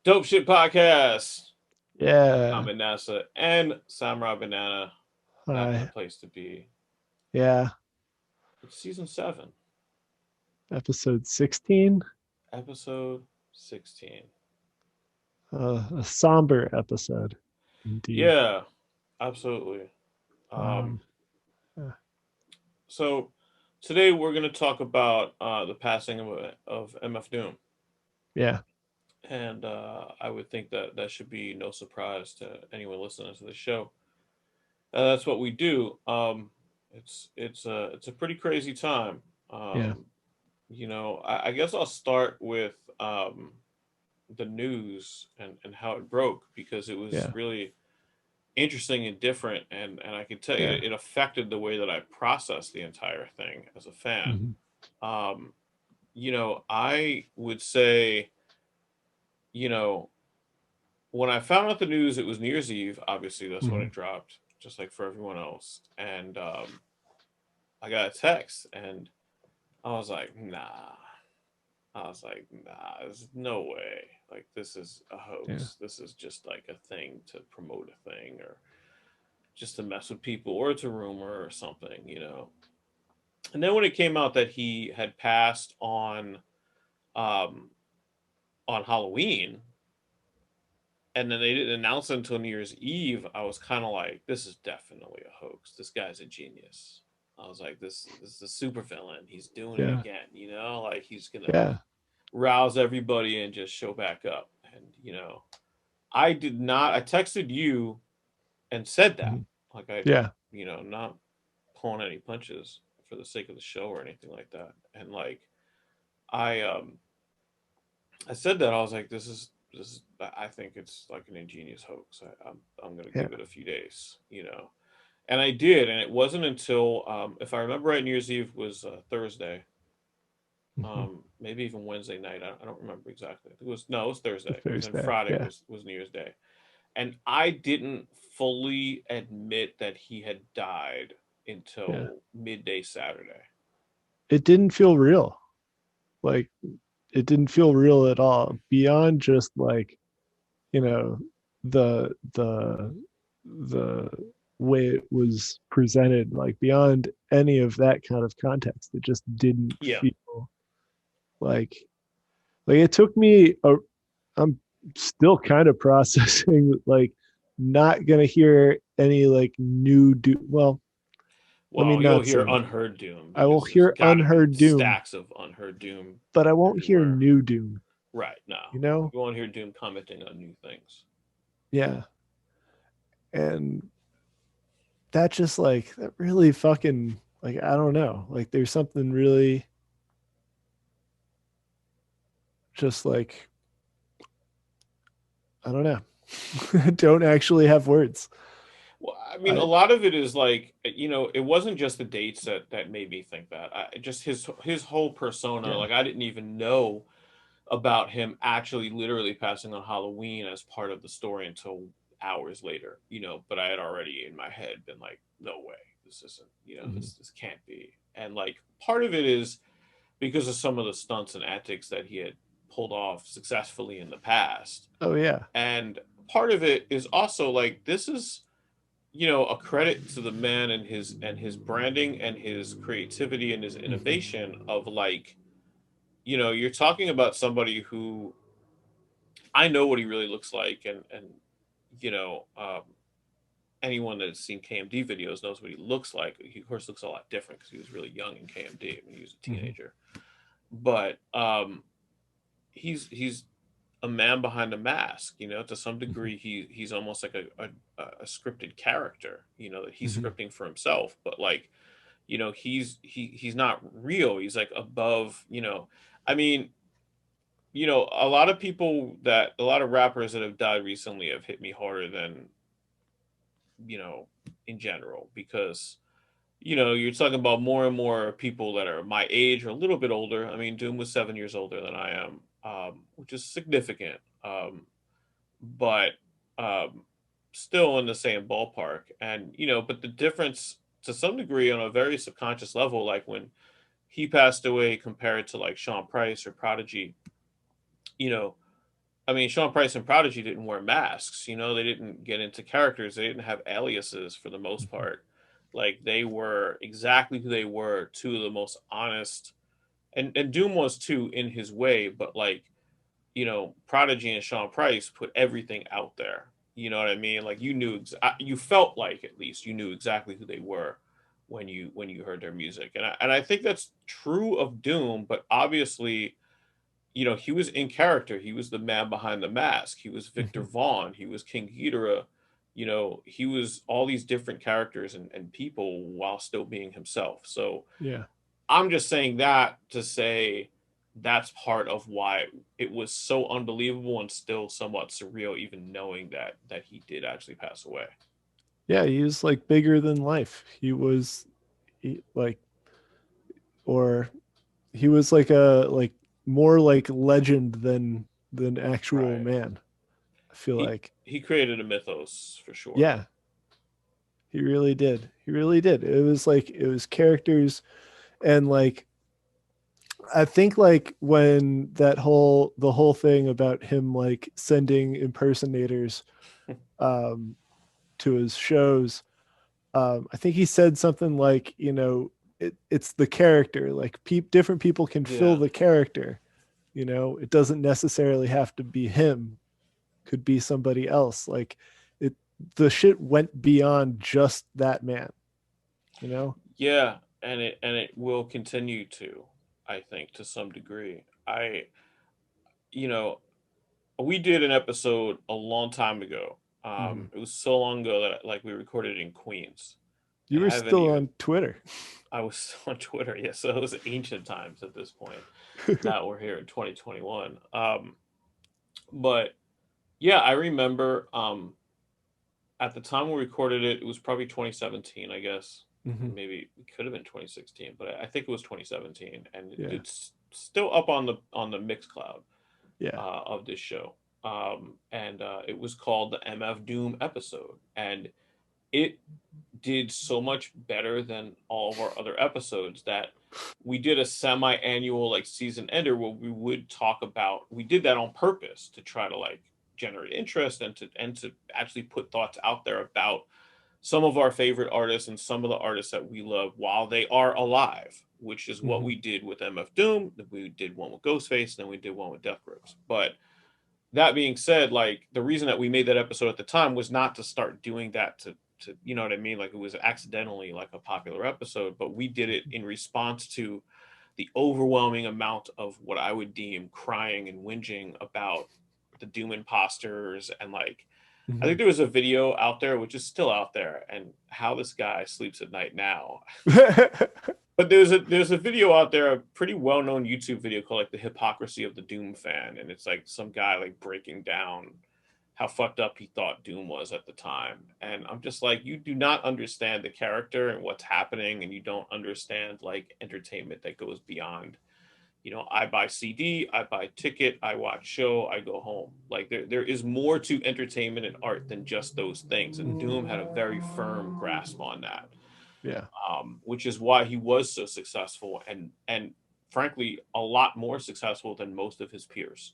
Dope Shit Podcast. Yeah. I'm at NASA and Samurai Banana back in the Hi. place to be. Yeah. It's season 7, Episode 16. episode 16. A somber episode, indeed. Yeah, absolutely. Um, Um, uh, so today we're going to talk about the passing of MF Doom. yeah. And I would think that that should be no surprise to anyone listening to the show. That's what we do. It's a pretty crazy time. Yeah. Um, I guess I'll start with the news and how it broke because it was Yeah. really interesting and different, and I can tell you Yeah. it affected the way that I processed the entire thing as a fan. Mhm. Um, I would say, you know, when I found out the news, it was New Year's Eve. Obviously, that's when Mhm. it dropped, just like for everyone else. And I got a text, and I was like, nah. I was like, nah, there's no way. Like, this is a Yeah. hoax. This is just like a thing to promote a thing or just to mess with people or it's a rumor or something. And then when it came out that he had passed um, on Halloween, and then they didn't announce it until New Year's Eve, I was kind of like, this is definitely a hoax. This guy's a genius. I was like, this is a super villain. He's doing it Yeah. again. Like he's gonna Yeah. rouse everybody and just show back up. And I did not. I texted you and said that. Mhm. Like I, Yeah. not pulling any punches for the sake of the show or anything like that. And like I I said that I was like, this is. I think it's like an ingenious hoax. I'm gonna Yeah. give it a few days. And I did, and it wasn't until if I remember right, New Year's Eve was Thursday. Mhm. Maybe even Wednesday night. I don't remember exactly. It was no, it was The Thursday because then Thursday. Friday Yeah. was New Year's Day, and I didn't fully admit that he had died Yeah. until midday Saturday. It didn't feel real. Like, it didn't feel real at all. Beyond just like, you know, the way it was presented, like beyond any of that kind of context, it just didn't Yeah, feel like it took me a I'm still kind of processing like not gonna hear any like new do well, let me well, you'll not hear say that. unheard doom I will because there's hear got to be unheard doom, stacks of unheard doom but I won't hear everywhere. new doom, Right? No, you know? you won't hear doom commenting on new things. Yeah. And that just like that really fucking like I don't know. Like there's something really just like I don't know. Don't actually have words. Well, I mean, a I lot of it is like it wasn't just the dates that made me think that. Just his whole persona. yeah. Like I didn't even know about him actually literally passing on Halloween as part of the story until hours later. But I had already in my head been like, no way, this isn't. Mhm. This can't be. And like part of it is because of some of the stunts and antics that he had pulled off successfully in the past, Oh yeah. and part of it is also like this is a credit to the man and his branding and his creativity and his Mhm. innovation of like you're talking about somebody who I know what he really looks like, and you know anyone that's seen KMD videos knows what he looks like. He of course looks a lot different because he was really young in KMD when he was a Mhm. teenager, but he's a man behind a mask. To some Mhm. degree he's almost like a scripted character, that he's Mhm. scripting for himself, but like he's not real. He's like above. I mean, a lot of rappers that have died recently have hit me harder than you know in general because you're talking about more and more people that are my age or a little bit older. I mean, Doom was 7 years older than I am, which is significant. But um, still in the same ballpark. And but the difference to some degree on a very subconscious level, like when he passed away compared to like Sean Price or Prodigy, you know, I mean, Sean Price and Prodigy didn't wear masks. You know, they didn't get into characters. They didn't have aliases for the most Mhm. part. Like they were exactly who they were, two of the most honest, and Doom was too in his way. But like, Prodigy and Sean Price put everything out there. You know what I mean? Like you felt like at least you knew exactly who they were when you heard their music, and I think that's true of Doom. But obviously, he was in character. He was the man behind the mask. He was Victor Mhm. Vaughn. He was King Ghidorah. He was all these different characters and people while still being himself. So Yeah. I'm just saying that to say that's part of why it was so unbelievable and still somewhat surreal, even knowing that he did actually pass away. Yeah, he was like bigger than life. Like, or he was like a like more like legend than actual Right. man. I feel He like, he created a mythos for sure. yeah, he really did. He really did. It was like it was characters, and like I think like when the whole thing about him like sending impersonators um to his shows, I think he said something like, it's the character. Like different people can fill Yeah. the character. It doesn't necessarily have to be him. Could be somebody else. Like it, the shit went beyond just that man. You know. Yeah, and it will continue to, I think, to some degree. You know, we did an episode a long time ago. Mm-hmm. It was so long ago that like we recorded in Queens. You I were haven't still even. on Twitter. I was on Twitter, yeah. So it was ancient times at this point. Now we're here in 2021. But yeah, I remember at the time we recorded it. It was probably 2017, I guess, or Mm-hmm. maybe it could have been 2016, but I think it was 2017, and Yeah. it's still up on the Mixcloud Yeah. of this show. And it was called the MF Doom episode, and it did so much better than all of our other episodes that we did a semi-annual like season ender where we would talk about. We did that on purpose to try to like generate interest and to actually put thoughts out there about some of our favorite artists and some of the artists that we love while they are alive, which is what Mm-hmm. we did with MF Doom. We did one with Ghostface, and then we did one with Death Grips. But that being said, like the reason that we made that episode at the time was not to start doing that to you know what I mean? Like it was accidentally like a popular episode, but we did it in response to the overwhelming amount of what I would deem crying and whinging about the Doom imposters and like I Mm-hmm. think there was a video out there which is still out there and how this guy sleeps at night now. But there's a video out there, a pretty well known YouTube video called like the hypocrisy of the Doom fan, and it's like some guy like breaking down how fucked up he thought Doom was at the time. And I'm just like, you do not understand the character and what's happening, and you don't understand like entertainment that goes beyond. I buy CD, I buy ticket, I watch show, I go home. Like there is more to entertainment and art than just those things. And Doom had a very firm grasp on that, Yeah. which is why he was so successful and frankly a lot more successful than most of his peers.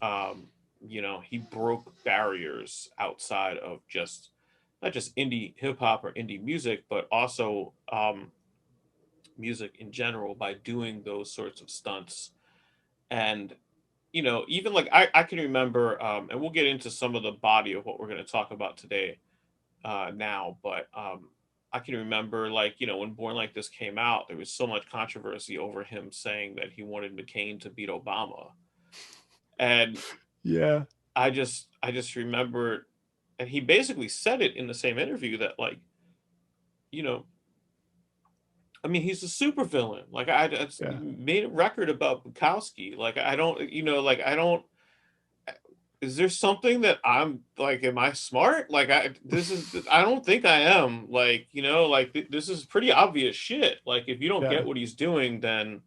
Um, he broke barriers outside of just not just indie hip hop or indie music, but also music in general by doing those sorts of stunts. And even like I can remember, and we'll get into some of the body of what we're going to talk about today now, but I can remember like when Born Like This came out, there was so much controversy over him saying that he wanted McCain to beat Obama, and Yeah. I just remember, and he basically said it in the same interview that like you know I mean he's a supervillain. Like I just Yeah. made a record about Bukowski. Like I don't like I don't. Is there something that I'm like, am I smart? Like I don't think I am. Like, like this is pretty obvious shit. Like if you don't Yeah. get what he's doing, then,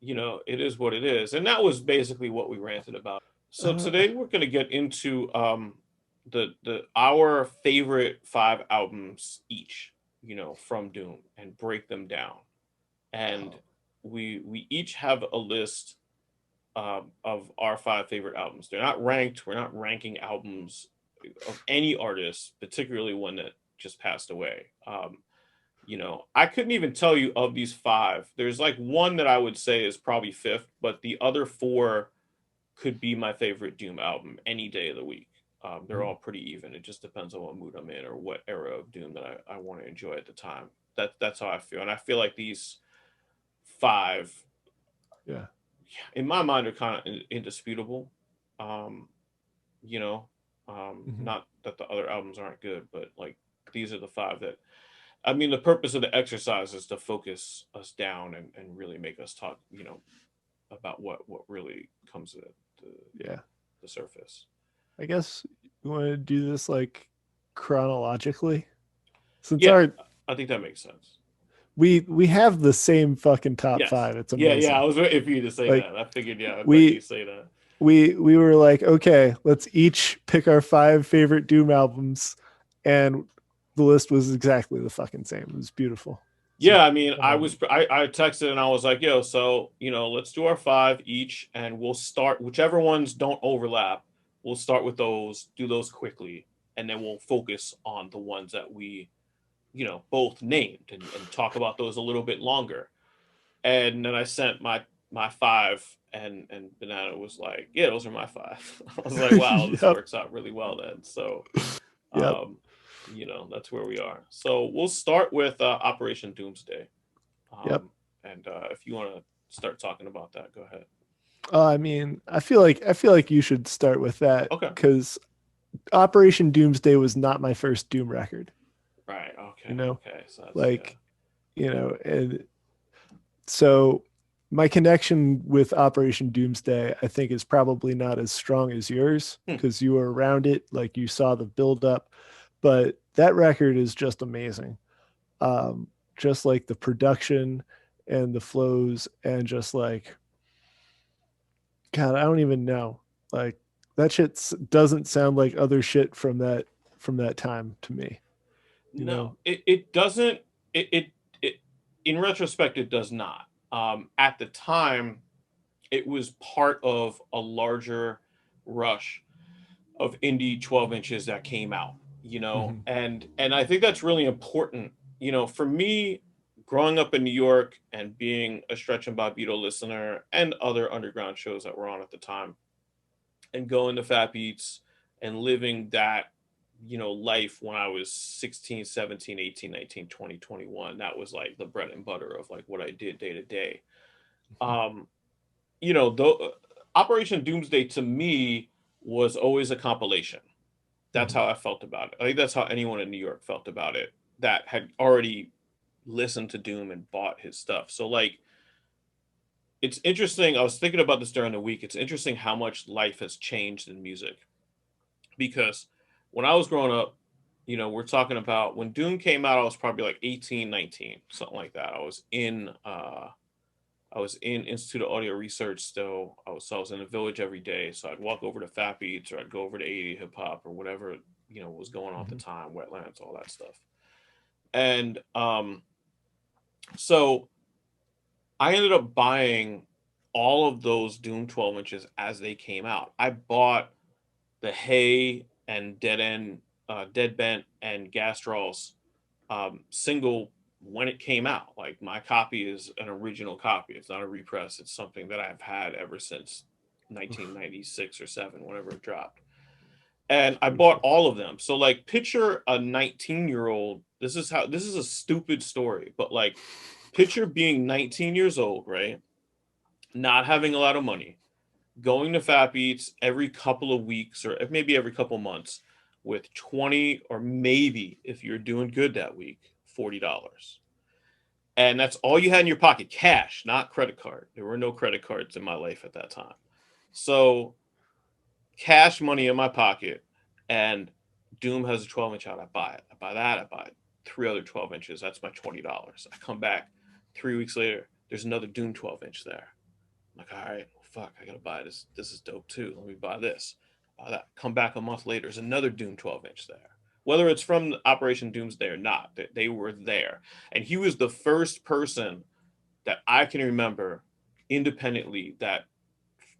it is what it is. And that was basically what we ranted about. So Uh, today we're going to get into the our favorite 5 albums each, from Doom and break them down. And we each have a list of our five favorite albums. They're not ranked. We're not ranking albums of any artist, particularly one that just passed away. I couldn't even tell you of these five. There's like one that I would say is probably fifth, but the other four could be my favorite Doom album any day of the week. They're all pretty even. It just depends on what mood I'm in or what era of Doom that I want to enjoy at the time. That's how I feel, and I feel like these five, Yeah. in my mind, are kind of indisputable. Um, Mm-hmm. not that the other albums aren't good, but like these are the five that I mean, the purpose of the exercise is to focus us down and really make us talk, about what really comes to Yeah. the surface. I guess you want to do this like chronologically, since Yeah, our I think that makes sense. we have the same fucking top Yes. five. It's Yeah. I amazing. was waiting for you to say Like that. I figured, yeah, I'd let you we say that. we were like, okay, let's each pick our five favorite Doom albums, and the list was exactly the fucking same. It was beautiful. It's a Yeah, I mean, fun moment. I texted and I was like, yo, so let's do our five each, and we'll start whichever ones don't overlap. We'll start with those, do those quickly, and then we'll focus on the ones that we both named and talk about those a little bit longer. And then I sent my five, and Banana was like, yeah, those are my five. I was like, wow, this Yep. works out really well then. So Yep. um that's where we are. So we'll start with Operation Doomsday. Yep. And if you want to start talking about that, go ahead. I mean, I feel like you should start with that Okay. because Operation Doomsday was not my first Doom record. Right. You Okay. know, Okay. So that's, yeah. like and so my connection with Operation Doomsday, I think, is probably not as strong as yours Hmm. because you were around it, like you saw the build up. But that record is just amazing. Um, just like the production and the flows, and just like God, I don't even know. Like that shit doesn't sound like other shit from that time to me. You No, know. it doesn't. It in retrospect, it does not. At the time, it was part of a larger rush of indie 12 inches that came out, Mm-hmm. and I think that's really important. For me, growing up in New York and being a Stretch and Bobbito listener and other underground shows that were on at the time, and going to Fat Beats and living that life when I was 16, 17, 18, 19, 20, 21. That was like the bread and butter of like what I did day to day. um though Operation Doomsday to me was always a compilation. That's Mm-hmm. how I felt about it. I think that's how anyone in New York felt about it that had already listened to Doom and bought his stuff. So like it's interesting. I was thinking about this during the week. It's interesting how much life has changed in music because when I was growing up, we're talking about when Doom came out, I was probably like 18, 19, something like that. I was in Institute of Audio Research still. I was in the village every day. So I'd walk over to Fat Beats or I'd go over to 80 hip hop or whatever, was going on at the Mm-hmm. time, wetlands, all that stuff. And so I ended up buying all of those Doom 12 inches as they came out. I bought the Hay and Dead Bent and Gastrol's single when it came out. Like my copy is an original copy. It's not a repress. It's something that I've had ever since Oof, 1996 or 7, whenever it dropped. And I bought beautiful. all of them. So like picture a 19-year-old. This is a stupid story, but like picture being 19 years old, right? Not having a lot of money, going to Fat Beats every couple of weeks or maybe every couple months with 20 or maybe if you're doing good that week, $40. And that's all you had in your pocket, cash, not credit card. There were no credit cards in my life at that time. So cash money in my pocket, and Doom has a 12-inch out. I buy it. I buy that. I buy three other 12 inches. That's my $20. I come back 3 weeks later. There's another Doom 12-inch there. I'm like, all right, well, fuck, I gotta buy this. This is dope too. Let me buy this. Buy that. Come back a month later. There's another Doom 12-inch there. Whether it's from Operation Doomsday or not, they were there. And he was the first person that I can remember independently that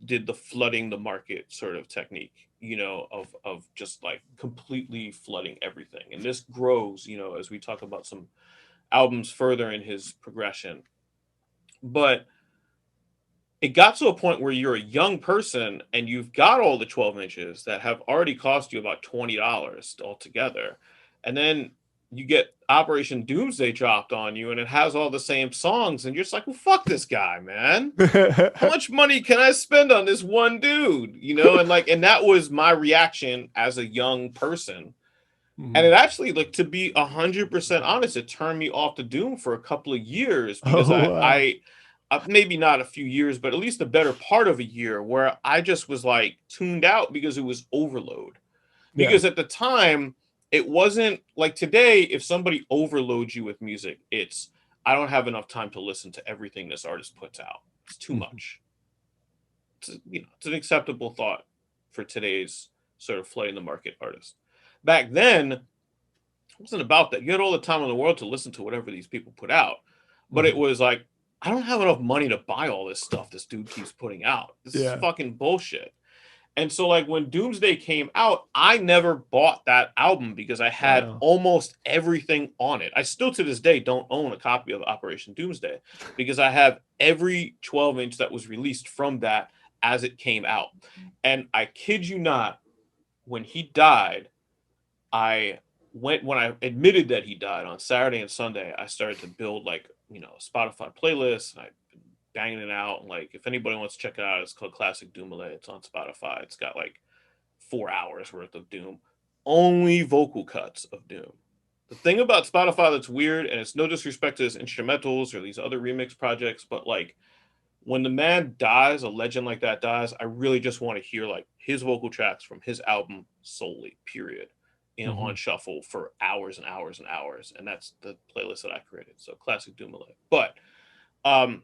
did the flooding the market sort of technique, of just like completely flooding everything. And this grows, as we talk about some albums further in his progression. But it got to a point where you're a young person and you've got all the 12 inches that have already cost you about $20 altogether. And then you get Operation Doomsday dropped on you and it has all the same songs. And you're just like, well, fuck this guy, man. How much money can I spend on this one dude? And that was my reaction as a young person. And Mhm. it actually, like, to be 100% honest, it turned me off the Doom for a couple of years because Oh wow. maybe not a few years, but at least a better part of a year where I just was like tuned out because it was overload. Yeah. Because at the time, it wasn't like today, if somebody overloads you with music, I don't have enough time to listen to everything this artist puts out. It's too Mhm. much. It's an acceptable thought for today's sort of flooding the market artist. Back then, it wasn't about that. You had all the time in the world to listen to whatever these people put out. But it Mhm. was like, I don't have enough money to buy all this stuff this dude keeps putting out. This is Yeah. fucking bullshit. And so, like, when Doomsday came out, I never bought that album because I had Wow. almost everything on it. I still to this day don't own a copy of Operation Doomsday because I have every 12-inch that was released from that as it came out. And I kid you not, when he died, I when I admitted that he died on Saturday and Sunday, I started to build like, Spotify playlists and I've been banging it out. And like, if anybody wants to check it out, it's called Classic Doomale. It's on Spotify. It's got like 4 hours worth of Doom, only vocal cuts of Doom. The thing about Spotify that's weird, and it's no disrespect to his instrumentals or these other remix projects, but like when the man dies, a legend like that dies, I really just want to hear like his vocal tracks from his album solely, period, on Mhm. shuffle for hours and hours and hours. And that's the playlist that I created. So classic Doom Malay. But um,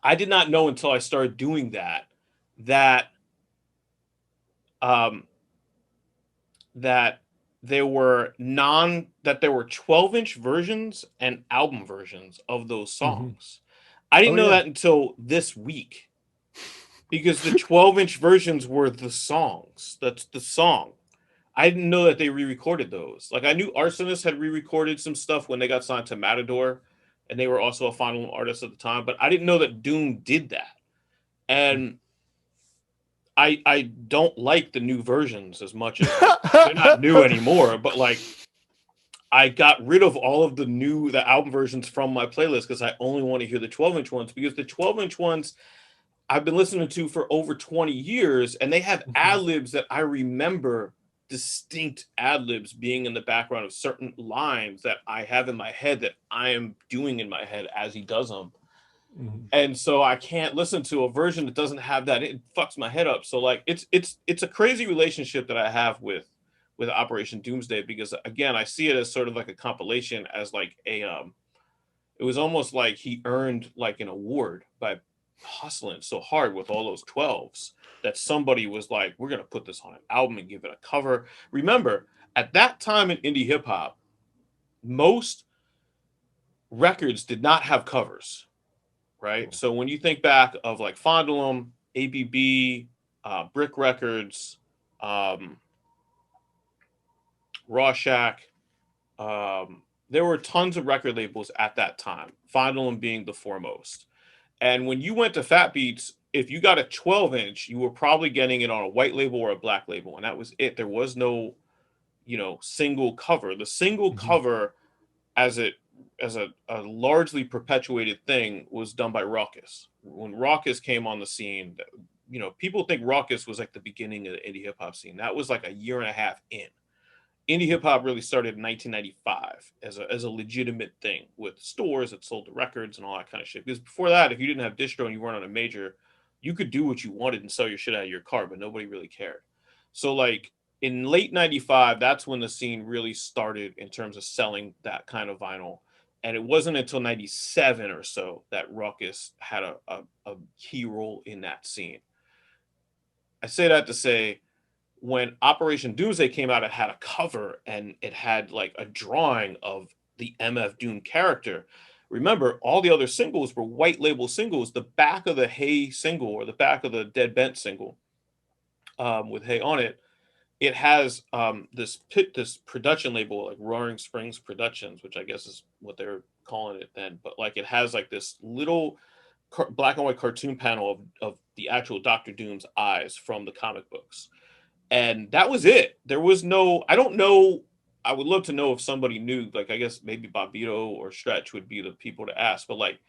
I did not know until I started doing that um, that there were 12-inch versions and album versions of those Mhm. songs. I Oh didn't know yeah. that until this week because the 12-inch versions were the songs. That's the song. I didn't know that they re-recorded those. Like I knew Arsonist had re-recorded some stuff when they got signed to Matador, and they were also a final artist at the time. But I didn't know that Doom did that. And I don't like the new versions as much as like they're not new anymore. But like I got rid of all of the album versions from my playlist because I only want to hear the 12-inch ones because the 12-inch ones I've been listening to for over 20 years, and they have Mhm. ad libs that I remember, distinct ad libs being in the background of certain lines that I have in my head that I am doing in my head as he does them. Mhm. And so I can't listen to a version that doesn't have that. It fucks my head up. So like it's a crazy relationship that I have with Operation Doomsday because again I see it as sort of like a compilation as like it was almost like he earned like an award by hustling so hard with all those 12s that somebody was like, we're going to put this on an album and give it a cover. Remember, at that time in indie hip hop, most records did not have covers, right? So when you think back of like Fondulum, ABB, Brick Records, um, Rorschach, there were tons of record labels at that time, Fondulum being the foremost. And when you went to Fat Beats, if you got a 12-inch, you were probably getting it on a white label or a black label, and that was it. There was no, single cover. The single Mhm. cover, as it as a largely perpetuated thing, was done by Raucus. When Raucus came on the scene, people think Raucus was like the beginning of the indie hip hop scene. That was like a year and a half in. Indie hip hop really started in 1995 as a legitimate thing with stores that sold the records and all that kind of shit. Because before that, if you didn't have distro and you weren't on a major, you could do what you wanted and sell your shit out of your car, but nobody really cared. So like in late 95, that's when the scene really started in terms of selling that kind of vinyl. And it wasn't until 97 or so that Ruckus had a key role in that scene. I say that to say when Operation Doomsday came out, it had a cover and it had like a drawing of the MF Doom character. remember all the other singles were white label singles. The back of the Hey single or the back of the Dead Bent single with Hey on it, it has this production label like Roaring Springs Productions, which I guess is what they're calling it then. But like it has like this little black and white cartoon panel of the actual Doctor Doom's eyes from the comic books, and that was it. There was no. I don't know. I would love to know if somebody knew. Like I guess maybe Bobito or Stretch would be the people to ask. But like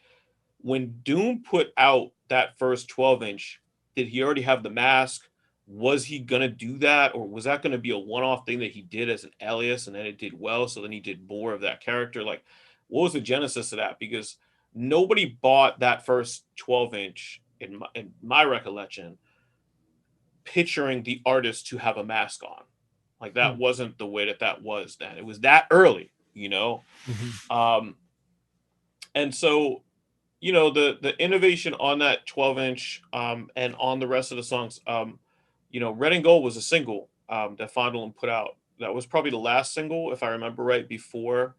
when Doom put out that first 12-inch, did he already have the mask? Was he gonna do that, or was that gonna be a one-off thing that he did as an alias, and then it did well, so then he did more of that character? Like, what was the genesis of that? Because nobody bought that first 12-inch in my recollection, picturing the artist to have a mask on. Like that Hmm. wasn't the way that that was then. It was that early, you know. Hmm. Um, and so the innovation on that 12-inch and on the rest of the songs, Red and Gold was a single that Fondlin put out. That was probably the last single, if I remember right, before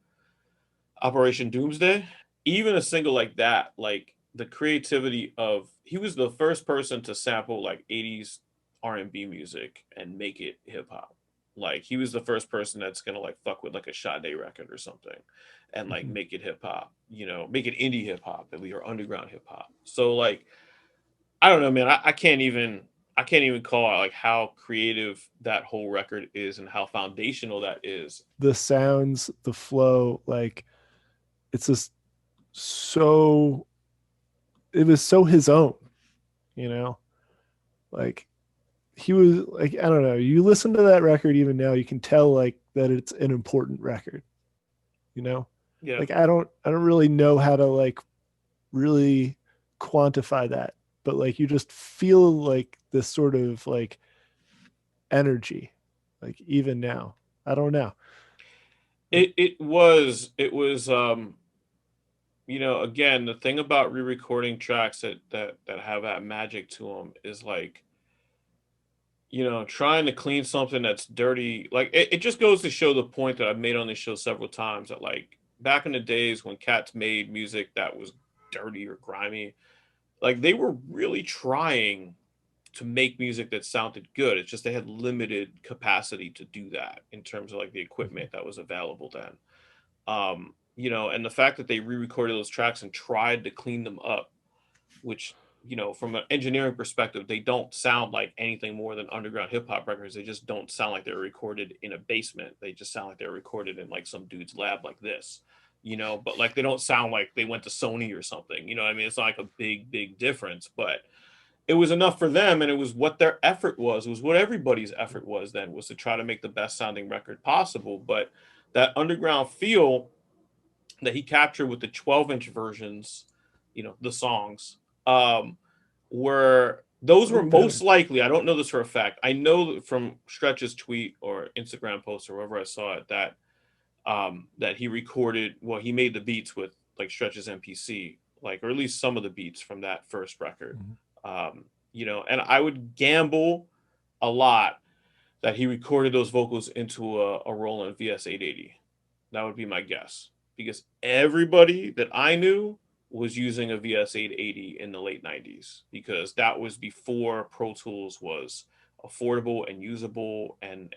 Operation Doomsday. Even a single like that, like the creativity of he was the first person to sample like 80s R&B music and make it hip hop. Like he was the first person that's gonna like fuck with like a Sade record or something and like Hmm. make it hip hop, make it indie hip hop at least or underground hip hop. So like I don't know, man. I can't even call out like how creative that whole record is and how foundational that is. The sounds, the flow, like it's just so. It was so his own, you know. Like he was like I don't know. You listen to that record even now, you can tell like that it's an important record. You know, Yeah. like I don't really know how to like really quantify that, but like you just feel like this sort of like energy, like even now. I don't know. Like, It was again, the thing about re-recording tracks that have that magic to them is like, trying to clean something that's dirty. Like it just goes to show the point that I've made on this show several times that like back in the days when cats made music that was dirty or grimy, like they were really trying to make music that sounded good. It's just they had limited capacity to do that in terms of like the mhm, equipment that was available then. And the fact that they re-recorded those tracks and tried to clean them up, which from an engineering perspective, they don't sound like anything more than underground hip hop records. They just don't sound like they're recorded in a basement. They just sound like they're recorded in like some dude's lab like this, but like they don't sound like they went to Sony or something. I mean, it's not like a big, big difference, but it was enough for them and it was what their effort was. It was what everybody's effort was then, was to try to make the best sounding record possible. But that underground feel that he captured with the 12-inch versions, the songs, um, were those way were most better. likely. I don't know this for a fact. I know from Stretch's tweet or Instagram post or wherever I saw it that he recorded. Well, he made the beats with like Stretch's MPC, like or at least some of the beats from that first record. Mhm. And I would gamble a lot that he recorded those vocals into a Roland VS 880. That would be my guess because everybody that I knew was using a VS 880 in the late 90s because that was before Pro Tools was affordable and usable and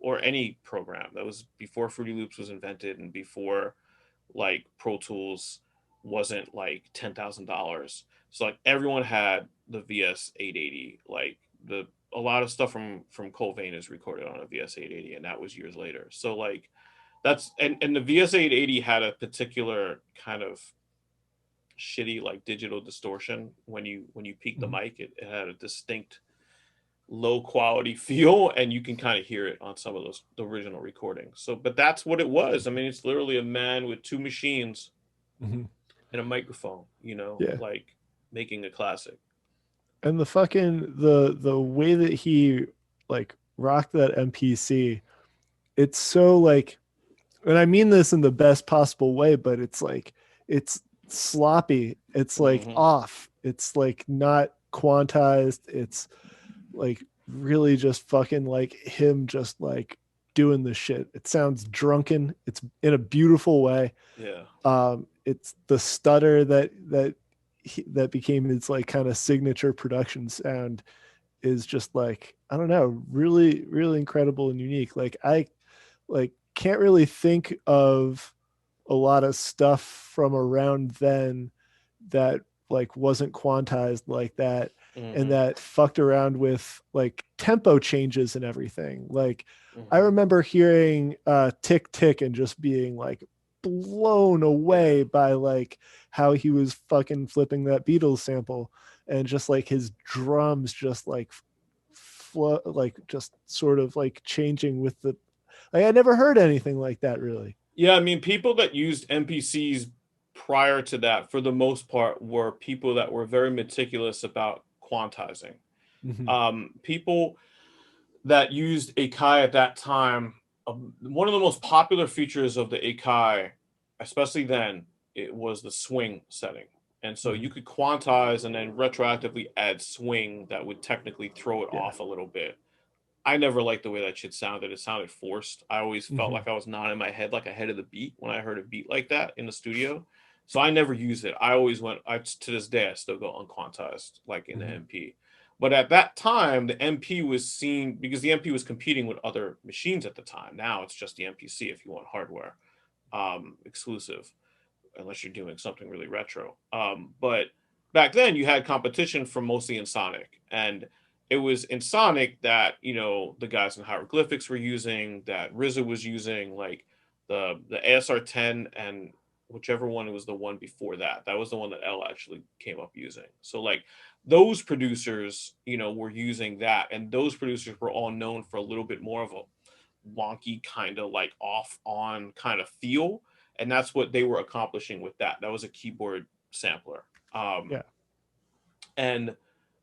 or any program. That was before Fruity Loops was invented and before like Pro Tools wasn't like $10,000. So like everyone had the VS 880. Like the a lot of stuff from Colvane is recorded on a VS 880, and that was years later. So like that's and the VS 880 had a particular kind of shitty like digital distortion when you peak the Mhm. mic. It had a distinct low quality feel and you can kind of hear it on some of those the original recordings. So but that's what it was. I mean, it's literally a man with two machines Mhm. and a microphone, Yeah. like making a classic. And the fucking the way that he like rocked that MPC, it's so like, and I mean this in the best possible way, but it's like it's sloppy. It's like Hmm. off. It's like not quantized. It's like really just fucking like him just like doing the shit. It sounds drunken. It's in a beautiful way. Yeah. it's the stutter that became his like kind of signature production sound is just like, I don't know, really really incredible and unique. Like I like can't really think of a lot of stuff from around then that like wasn't quantized like that, and Mm-hmm. that fucked around with like tempo changes and everything. Like I Mm-hmm. remember hearing tick tick and just being like blown Yeah. away by like how he was fucking flipping that Beatles sample, and just like his drums just like flow, like just sort of like changing with the, like I never heard anything like that really. Yeah, I mean, people that used NPCs prior to that, for the most part, were people that were very meticulous about quantizing. Mm-hmm. People that used Akai at that time, one of the most popular features of the Akai, especially then, it was the swing setting. And so Mm-hmm. you could quantize and then retroactively add swing that would technically throw it Yeah. off a little bit. I never liked the way that shit sounded. It sounded forced. I always felt Mm-hmm. like I was not in my head, like ahead of the beat when I heard a beat like that in the studio. So I never used it. I always went. I to this day I still go unquantized, like in the Mm-hmm. MP. But at that time, the MP was seen because the MP was competing with other machines at the time. Now it's just the MPC if you want hardware exclusive, unless you're doing something really retro. But back then, you had competition from mostly in Sonic, and it was in Sonic that the guys in hieroglyphics were using, that RZA was using, like the ASR10 and whichever one was the one before that. That was the one that L actually came up using. So like those producers, were using that, and those producers were all known for a little bit more of a wonky kind of like off on kind of feel, and that's what they were accomplishing with that. That was a keyboard sampler, Yeah. and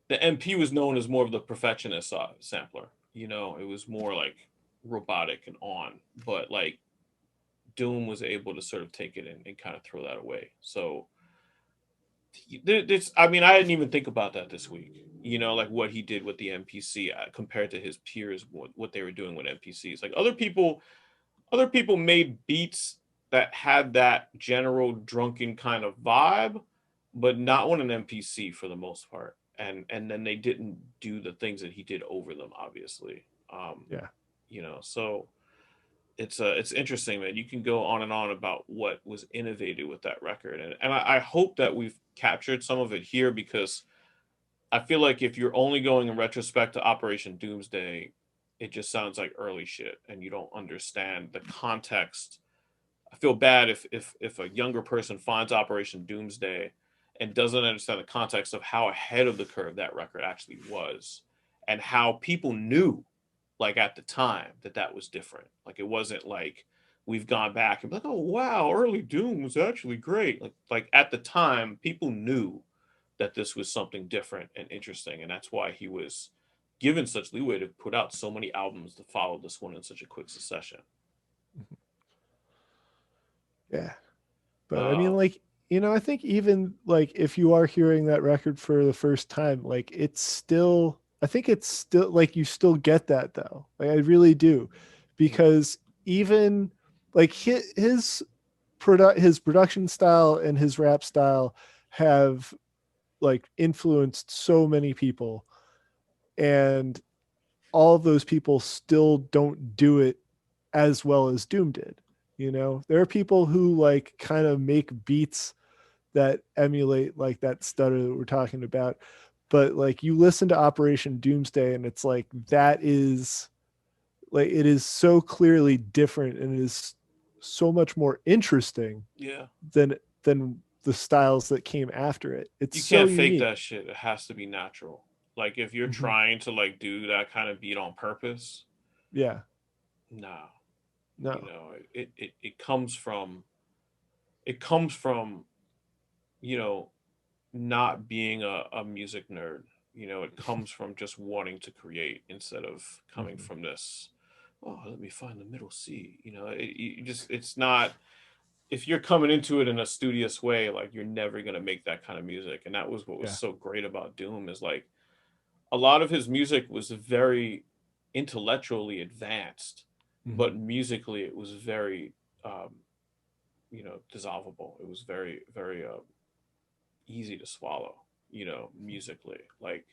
the MP was known as more of the perfectionist sampler. It was more like robotic and on, but like Doom was able to sort of take it and kind of throw that away. So this, I mean, I didn't even think about that this week. Like what he did with the MPC compared to his peers, what they were doing with MPCs. Like other people made beats that had that general drunken kind of vibe, but not on an MPC for the most part. And then they didn't do the things that he did over them, obviously. Yeah. So it's interesting, man. You can go on and on about what was innovated with that record, and I hope that we've captured some of it here, because I feel like if you're only going in retrospect to Operation Doomsday, it just sounds like early shit, and you don't understand the context. I feel bad if a younger person finds Operation Doomsday and doesn't understand the context of how ahead of the curve that record actually was, and how people knew, like at the time, that that was different. Like it wasn't like we've gone back and be like, oh wow, early Doom was actually great. Like at the time, people knew that this was something different and interesting, and that's why he was given such leeway to put out so many albums to follow this one in such a quick succession. Yeah. But I mean, Um, like, I think even like if you are hearing that record for the first time, like it's still, I think it's still like you still get that though. Like I really do, mm, because even like his production style and his rap style have like influenced so many people, and all of those people still don't do it as well as Doom did. There are people who like kind of make beats that emulate like that stutter that we're talking about, but like you listen to Operation Doomsday and it's like that is like it is so clearly different, and it is so much more interesting yeah. than the styles that came after it. It's You so can't fake that unique. shit. It has to be natural. Like if you're Mm-hmm. trying to like do that kind of beat on purpose, Yeah. nah. No. It comes from you know not being a music nerd. It comes from just wanting to create instead of coming Mm-hmm. from this. Oh, let me find the middle C. It's not. If you're coming into it in a studious way, like you're never gonna make that kind of music. And that was what was Yeah. so great about Doom, is like a lot of his music was very intellectually advanced, Mm-hmm. but musically it was very um, dissolvable. It was very very easy to swallow, musically. Like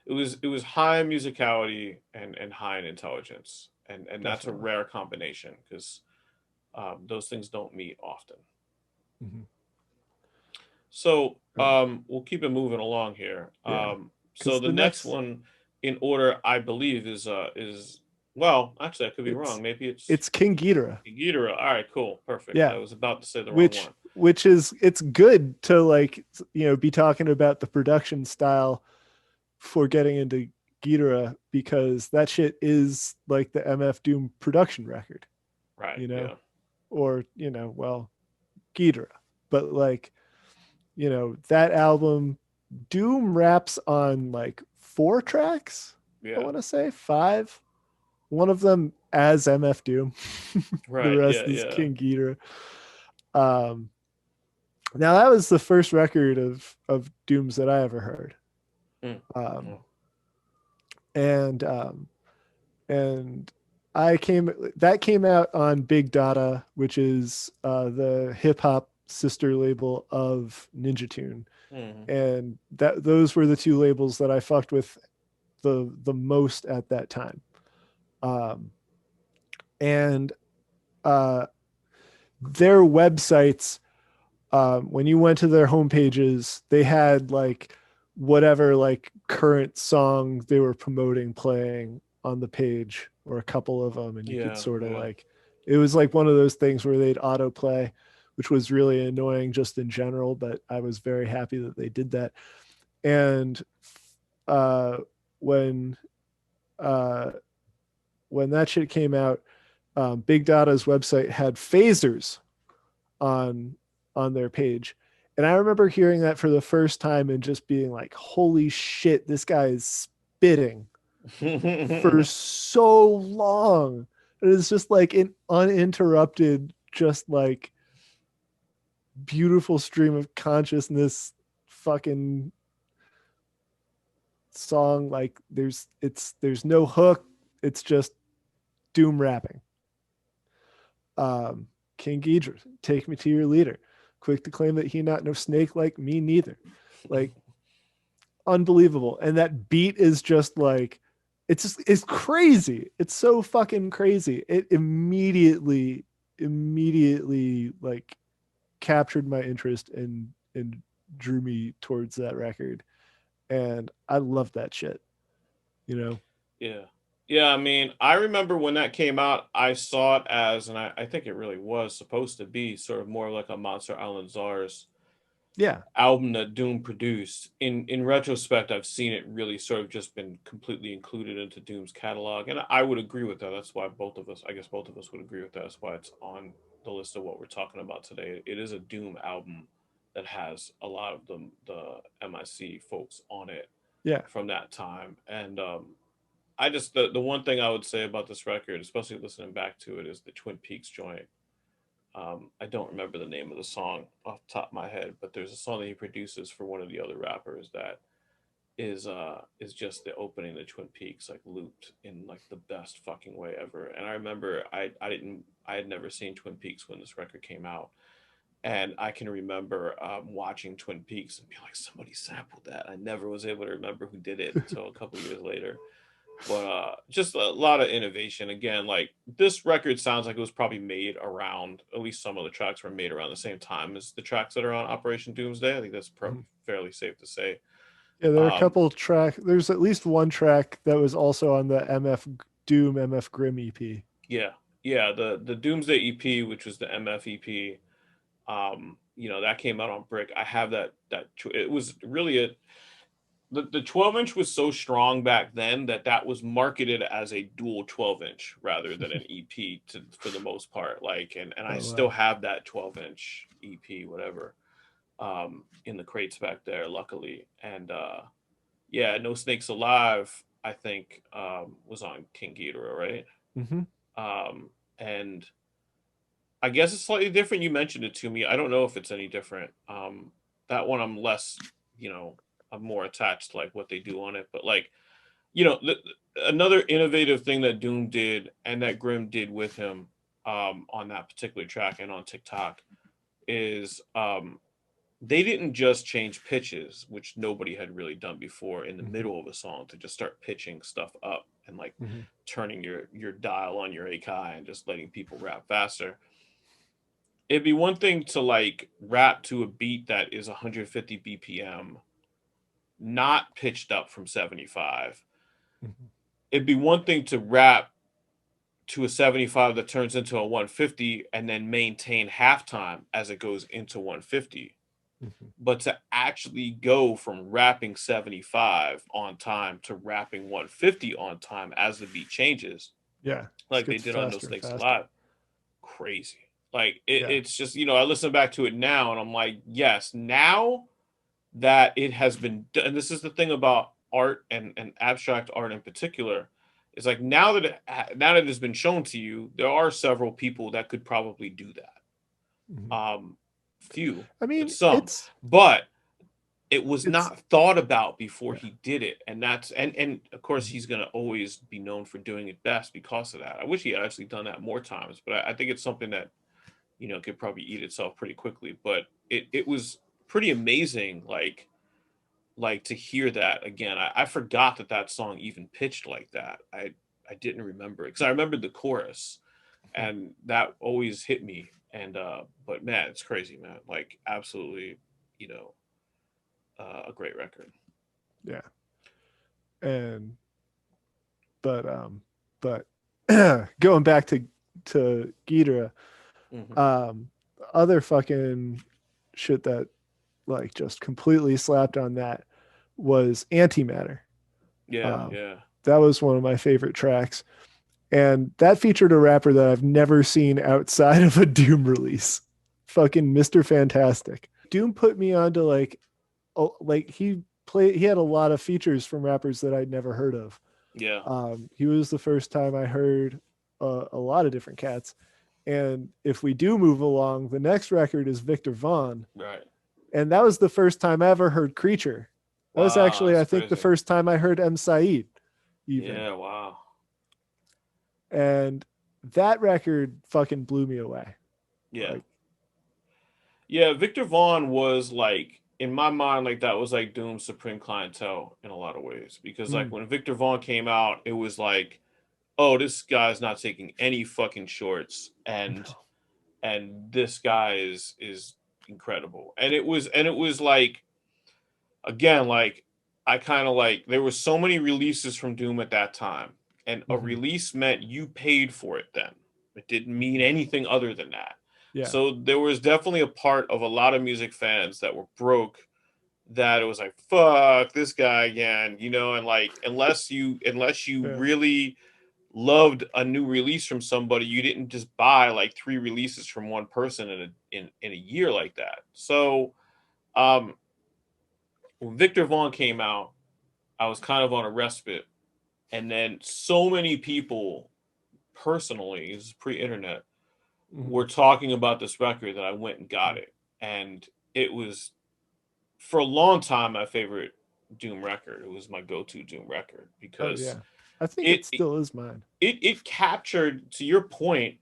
it was high in musicality and high in intelligence, and that's a Definitely. rare combination because those things don't meet often. Hmm. So we'll keep it moving along here. Yeah, So because the the next next one in order, I believe, is well, actually, I could be it's wrong. Maybe it's it's King Ghidorah. Ghidorah. All right, cool, perfect. I Yeah, was about to say the wrong which one. which is it's good to like be talking about the production style for getting into Ghidorah because that shit is like the MF Doom production record, Right. you know, Yeah. or well, Ghidorah, but like that album, Doom raps on like 4 tracks. I Yeah. want to say 5. One of them as MF Doom. The Right. Yeah. rest is Yeah. King Ghidorah. Um, Now that was the first record of Dooms that I ever heard, Mm. um, Oh. and and I came that came out on Big Dada, which is the hip hop sister label of Ninja Tune, Mm. and that those were the two labels that I fucked with the most at that time. Um, and uh, their websites, when you went to their homepages, they had like whatever like current song they were promoting playing on the page, or a couple of them, and you could Yeah. sort of Yeah. like it was like one of those things where they'd autoplay, which was really annoying just in general, but I was very happy that they did that. And uh, when uh, when that shit came out, Big Data's website had phasers on their page. And I remember hearing that for the first time and just being like, holy shit, this guy is spitting for so long. And it's just like an uninterrupted, just like beautiful stream of consciousness fucking song. Like there's no hook. It's just doom rapping. Um, King Ghidra, take me to your leader. Quick to claim that he not no snake like me neither. Like unbelievable. And that beat is just like it's crazy. It's so fucking crazy. It immediately like captured my interest and drew me towards that record. And I love that shit, you know. Yeah. Yeah, I mean, I remember when that came out, I saw it as, and I think it really was supposed to be sort of more like a Monster Island Czars Yeah. album that Doom produced. In retrospect, I've seen it really sort of just been completely included into Doom's catalog, and I would agree with that. That's why I guess both of us would agree with that. That's why it's on the list of what we're talking about today. It is a Doom album that has a lot of the MIC folks on it Yeah. from that time, and I just the one thing I would say about this record, especially listening back to it, is the Twin Peaks joint. I don't remember the name of the song off the top of my head, but there's a song that he produces for one of the other rappers that is just the opening of Twin Peaks like looped in like the best fucking way ever. And I remember I had never seen Twin Peaks when this record came out, and I can remember watching Twin Peaks and being like, somebody sampled that. I never was able to remember who did it until a couple years later. But just a lot of innovation. Again, like this record sounds like it was probably made around, at least some of the tracks were made around the same time as the tracks that are on Operation Doomsday. I think that's Mhm. probably fairly safe to say. Yeah, there are a Um, couple track. There's at least one track that was also on the MF Doom MF Grim EP. yeah, yeah. The Doomsday EP, which was the MF EP, that came out on Brick. I have it was really the 12-inch was so strong back then that was marketed as a dual 12-inch rather than an EP for the most part. Like, and I Oh still wow. have that 12-inch EP, whatever, in the crates back there, luckily. And yeah, No Snakes Alive, I think, was on King Ghidorah, right? Mm-hmm. Um, and I guess it's slightly different. You mentioned it to me. I don't know if it's any different. That one I'm less, you know, I'm more attached to like what they do on it. But like, another innovative thing that Doom did and that Grimm did with him on that particular track and on TikTok is they didn't just change pitches, which nobody had really done before in the Mm-hmm. middle of a song to just start pitching stuff up and like Mm-hmm. turning your dial on your Akai and just letting people rap faster. It'd be one thing to like rap to a beat that is 150 BPM, not pitched up from 75. Mm-hmm. It'd be one thing to rap to a 75 that turns into a 150 and then maintain halftime as it goes into 150. Mm-hmm. But to actually go from rapping 75 on time to rapping 150 on time as the beat changes, Yeah, just like they gets did on No faster and Stakes faster. Alive, crazy. Like Yeah. it's just, I listen back to it now and I'm like, yes, now that it has been done, and this is the thing about art and abstract art in particular, is like now that it has been shown to you, there are several people that could probably do that. Mm-hmm. Few, I but mean, some. But it was it's not thought about before yeah. he did it, and and of course Mm-hmm. he's going to always be known for doing it best because of that. I wish he had actually done that more times, but I think it's something that could probably eat itself pretty quickly. But it was pretty amazing, like to hear that again. I forgot that that song even pitched like that. I didn't remember it because I remembered the chorus, and that always hit me. And but man, it's crazy, man. Like absolutely, you know, a great record. Yeah. And but but going back to Ghidra, Hmm. um other fucking shit that like just completely slapped on that was Antimatter. Yeah, Um yeah. that was one of my favorite tracks. And that featured a rapper that I've never seen outside of a Doom release. Fucking Mr. Fantastic. Doom put me onto like he had a lot of features from rappers that I'd never heard of. Yeah, He was the first time I heard a lot of different cats. And if we do move along, the next record is Victor Vaughn. right. And that was the first time I ever heard Creature. That was Wow, actually, that's I think, the crazy. first time I heard M. Saeed, even. Yeah, wow. And that record fucking blew me away. Yeah. Like, Yeah, Victor Vaughn was like in my mind like that was like Doom's supreme clientele in a lot of ways because like mm, when Victor Vaughn came out, it was like, oh, this guy's not taking any fucking shorts, no. and this guy is incredible. And it was like again, like I kind of like there were so many releases from Doom at that time, and a Mm-hmm, release meant you paid for it then. It didn't mean mm-hmm. anything other than that. Yeah. So there was definitely a part of a lot of music fans that were broke that it was like fuck this guy again, and like unless you Yeah. really loved a new release from somebody, you didn't just buy like three releases from one person in a year like that. So um when Victor Vaughn came out, I was kind of on a respite, and then so many people personally, this is pre-internet, Mm-hmm, were talking about this record that I went and got it, and it was for a long time my favorite Doom record. It was my go-to Doom record oh, because yeah. I think it it still is mine. it captured, to your point,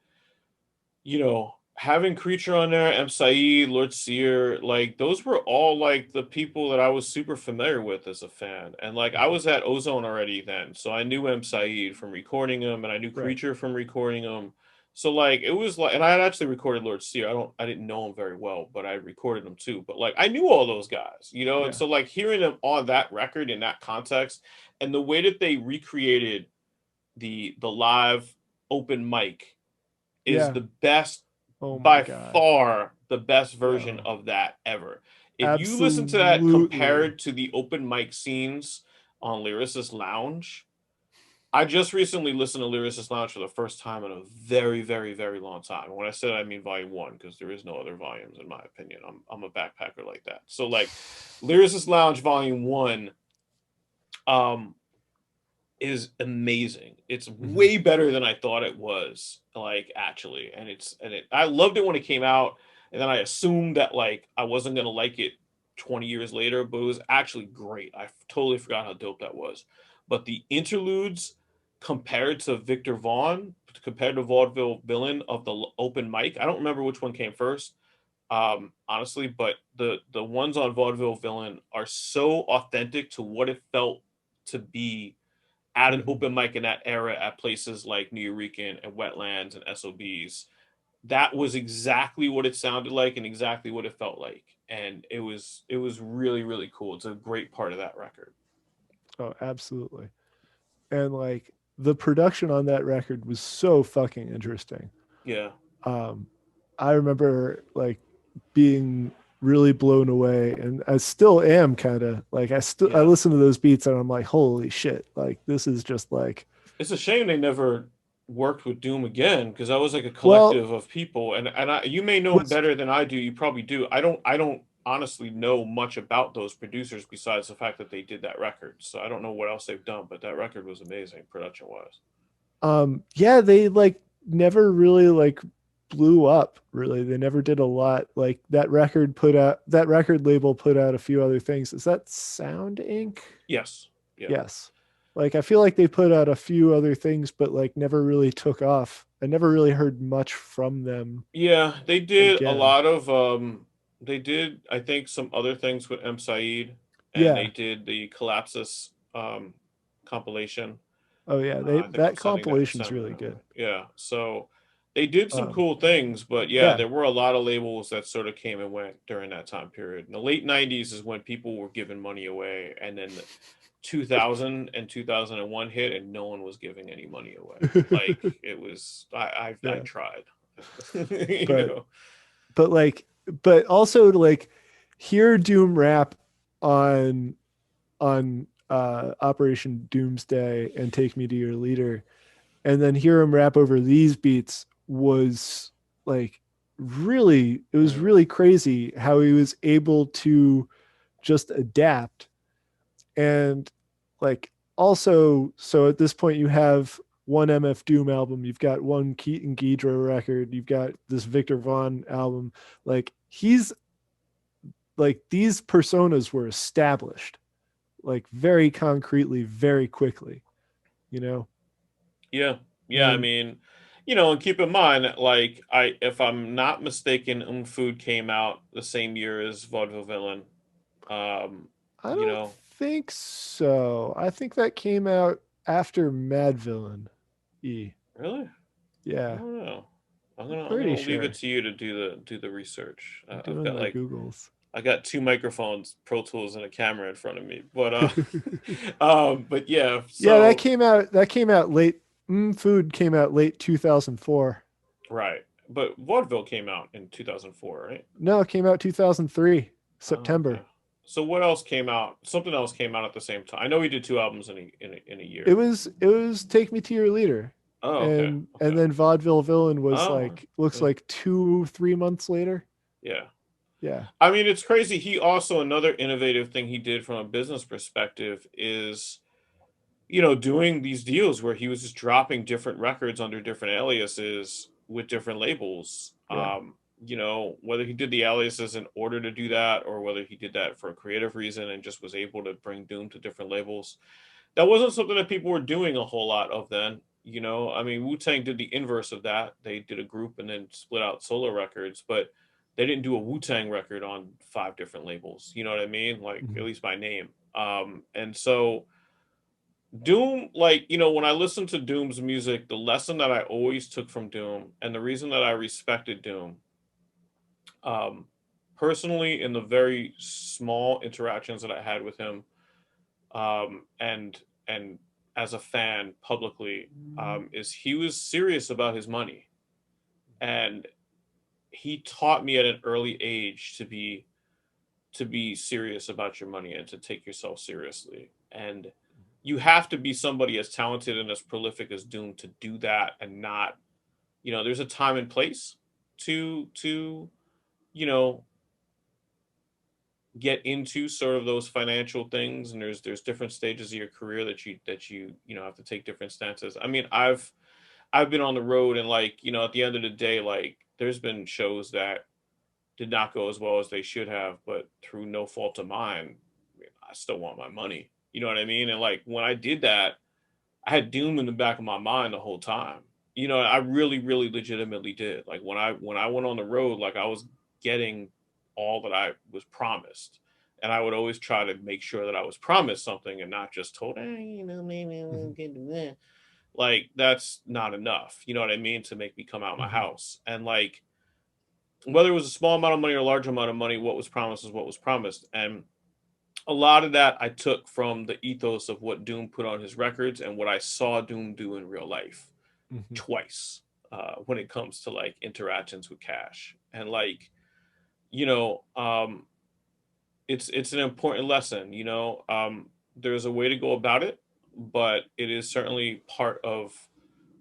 having Creature on there, M. Saeed, Lord Sear, like those were all like the people that I was super familiar with as a fan. And like I Mm-hmm. was at Ozone already then. So I knew M. Saeed from recording him and I knew Right. Creature from recording him. So like it was like, and I had actually recorded Lord Sear. I didn't know him very well, but I recorded him too. But like I knew all those guys. And Yeah. so like hearing them on that record in that context and the way that they recreated the live open mic is Yeah. the best, Oh my by God. far the best version Yo. of that ever. If you listen to that Absolutely. compared to the open mic scenes on Lyricist Lounge, I just recently listened to Lyricist Lounge for the first time in a very, very, very long time. And when I say that, I mean volume one, because there is no other volumes in my opinion. I'm a backpacker like that. So like Lyricist Lounge volume one, um, is amazing. It's Mm-hmm. way better than I thought it was, like actually. I loved it when it came out, and then I assumed that like I wasn't gonna like it 20 years later, but it was actually great. I totally forgot how dope that was. But the interludes compared to Victor Vaughn, compared to Vaudeville Villain of the open mic, I don't remember which one came first, honestly. But the ones on Vaudeville Villain are so authentic to what it felt to be at an Mhm. open mic in that era at places like New Eurekan and Wetlands and SOBs. That was exactly what it sounded like and exactly what it felt like, and it was really really cool. It's a great part of that record. Oh, absolutely. And like the production on that record was so fucking interesting. Yeah, Um, I remember like being really blown away, and I still am kind of like I yeah. listen to those beats and I'm like, holy shit! Like this is just like, It's a shame they never worked with Doom again because that was like a well, collective of people, and you may know was better than I do. You probably do. I don't honestly know much about those producers besides the fact that they did that record. So I don't know what else they've done, but that record was amazing production wise. yeah, they like never really like blew up. Really, they never did a lot. Like that record label put out a few other things. Is that Sound Inc? Yes. Yeah. Yes. Like I feel like they put out a few other things, but like never really took off. I never really heard much from them Yeah, they did a again. lot of they did I think some other things with M Saeed, and they Yeah. did the Collapsus compilation. Oh yeah. They I think I'm that sending that to compilation's Sam. really good. Yeah, so they did some Um, cool things, but yeah, yeah. there were a lot of labels that sort of came and went during that time period. In the late '90s is when people were giving money away, and then 2000 and 2001 hit, and no one was giving any money away. Like it was, I yeah. tried, you But know. but like but also to like hear Doom rap on Operation Doomsday and Take Me to Your Leader, and then hear him rap over these beats was like really, it was Mm, really crazy how he was able to just adapt. And like also, so at this point you have one MF Doom album, you've got one Keaton Ghidra record, you've got this Victor Vaughn album. Like he's like these personas were established like very concretely, very quickly, you know? yeah, yeah. I And mean, and keep in mind, like if I'm not mistaken, Food came out the same year as Vaudeville Villain. Um, I you don't know, think so. I think that came out after Mad Villain E. really? I Yeah, don't know. I'm I'm gonna I'm pretty gonna leave it sure. to you to do the research. I'm I've doing got my like Googles. I got two microphones, Pro Tools, and a camera in front of me. But but yeah. Yeah, So that came out late. Food came out late 2004. right, but Vaudeville came out in 2004, right? No, it came out 2003, Oh, okay. September. So what else came out? Something else came out at the same time. I know he did two albums in a It year. was it was Take Me to Your Leader. Oh, okay, And okay. then Vaudeville Villain was Oh, like looks okay. like 2 3 months later. Yeah. Yeah. I mean, it's crazy. He also another innovative thing he did from a business perspective is doing these deals where he was just dropping different records under different aliases with different labels. Yeah. Whether he did the aliases in order to do that or whether he did that for a creative reason and just was able to bring Doom to different labels. That wasn't something that people were doing a whole lot of then. I mean, Wu Tang did the inverse of that. They did a group and then split out solo records, but they didn't do a Wu Tang record on five different labels. You know what I mean? Like, at Mhm. least by name. And so Doom, like, when I listen to Doom's music, the lesson that I always took from Doom and the reason that I respected Doom, um, personally, in the very small interactions that I had with him, and as a fan publicly, is he was serious about his money, and he taught me at an early age to be serious about your money and to take yourself seriously. And you have to be somebody as talented and as prolific as Doom to do that and not, there's a time and place to you know get into sort of those financial things, and there's different stages of your career that you have to take different stances. I mean, I've been on the road, and like, at the end of the day, like there's been shows that did not go as well as they should have, but through no fault of mine, I still want my money. You know what I mean? And like when I did that, I had Doom in the back of my mind the whole time. I really, really legitimately did. Like when I went on the road, like I was getting all that I was promised. And I would always try to make sure that I was promised something and not just told, you know, maybe we'll Mhm. get to that. Like, that's not enough. You know what I mean? To make me come out of my Mhm. house. And like, whether it was a small amount of money or a large amount of money, what was promised is what was promised. And a lot of that I took from the ethos of what Doom put on his records and what I saw Doom do in real life Mhm. twice, when it comes to like interactions with Cash. And like, you know, it's an important lesson. There's a way to go about it, but it is certainly part of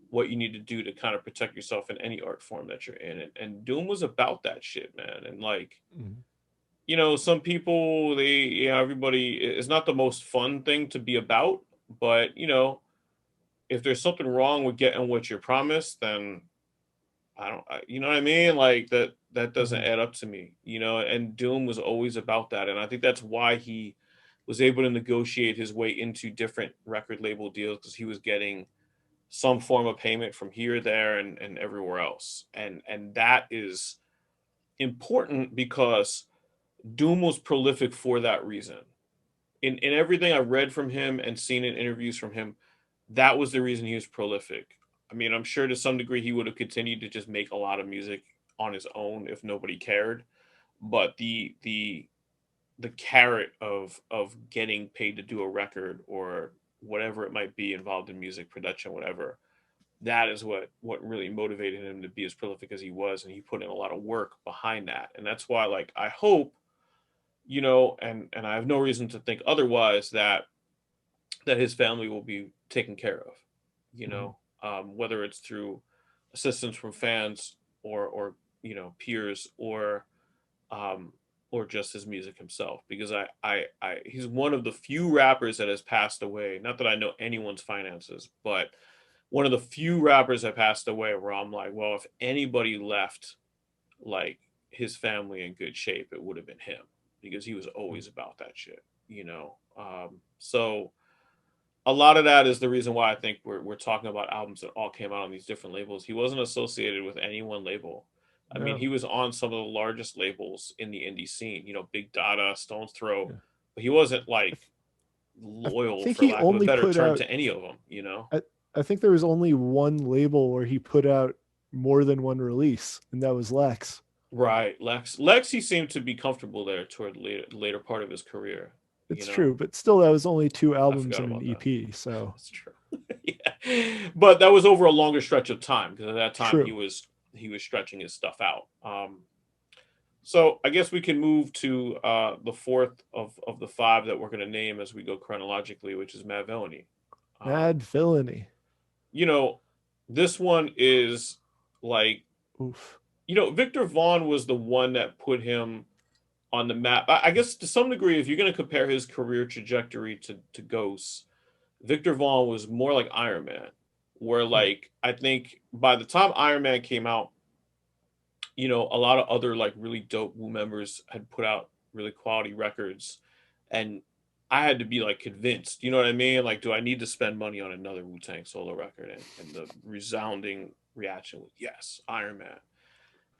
what you need to do to kind of protect yourself in any art form that you're in. And Doom was about that shit, man. And like, Mhm. some people, everybody, it's not the most fun thing to be about, but if there's something wrong with getting what you're promised, then I don't, you know what I mean? Like that doesn't Mhm. add up to me, and Doom was always about that. And I think that's why he was able to negotiate his way into different record label deals, because he was getting some form of payment from here, there, and everywhere else. And that is important because Doom was prolific for that reason. In everything I read from him and seen in interviews from him, that was the reason he was prolific. I mean, I'm sure to some degree he would have continued to just make a lot of music on his own if nobody cared. But the carrot of getting paid to do a record or whatever it might be involved in music production, whatever, that is what really motivated him to be as prolific as he was, and he put in a lot of work behind that. And that's why, like, I hope, and I have no reason to think otherwise, that his family will be taken care of, Mhm. whether it's through assistance from fans or peers, um, or just his music himself. Because he's one of the few rappers that has passed away. Not that I know anyone's finances, but one of the few rappers that passed away where I'm like, well, if anybody left like his family in good shape, it would have been him, because he was Mhm. always about that shit. So a lot of that is the reason why I think we're talking about albums that all came out on these different labels. He wasn't associated with any one label. I mean, No. he was on some of the largest labels in the indie scene, Big Dada, Stone's Throw, Yeah. but he wasn't I, like th- I loyal, think for he lack of a only better put term, out. to any of them. I, I think there was only one label where he put out more than one release, and that was Lex. Right, Lex, he seemed to be comfortable there toward the later part of his career. You It's know, true, but still, that was only two I albums forgot and an about that. EP. So That's true. Yeah, but that was over a longer stretch of time, because at that time he true. was he was stretching his stuff out. So I guess we can move to the fourth of the five that we're going to name as we go chronologically, which is Matt Villainy. Mad Um, Villainy. you know, this one is like, Oof. Victor Vaughn was the one that put him on the map. I guess to some degree, if you're going to compare his career trajectory to Ghosts, Victor Vaughn was more like Iron Man, where Hmm. like I think by the time Iron Man came out, a lot of other like really dope Wu members had put out really quality records, and I had to be like convinced. You know what I mean? Like, do I need to spend money on another Wu Tang solo record? And the resounding reaction was yes, Iron Man.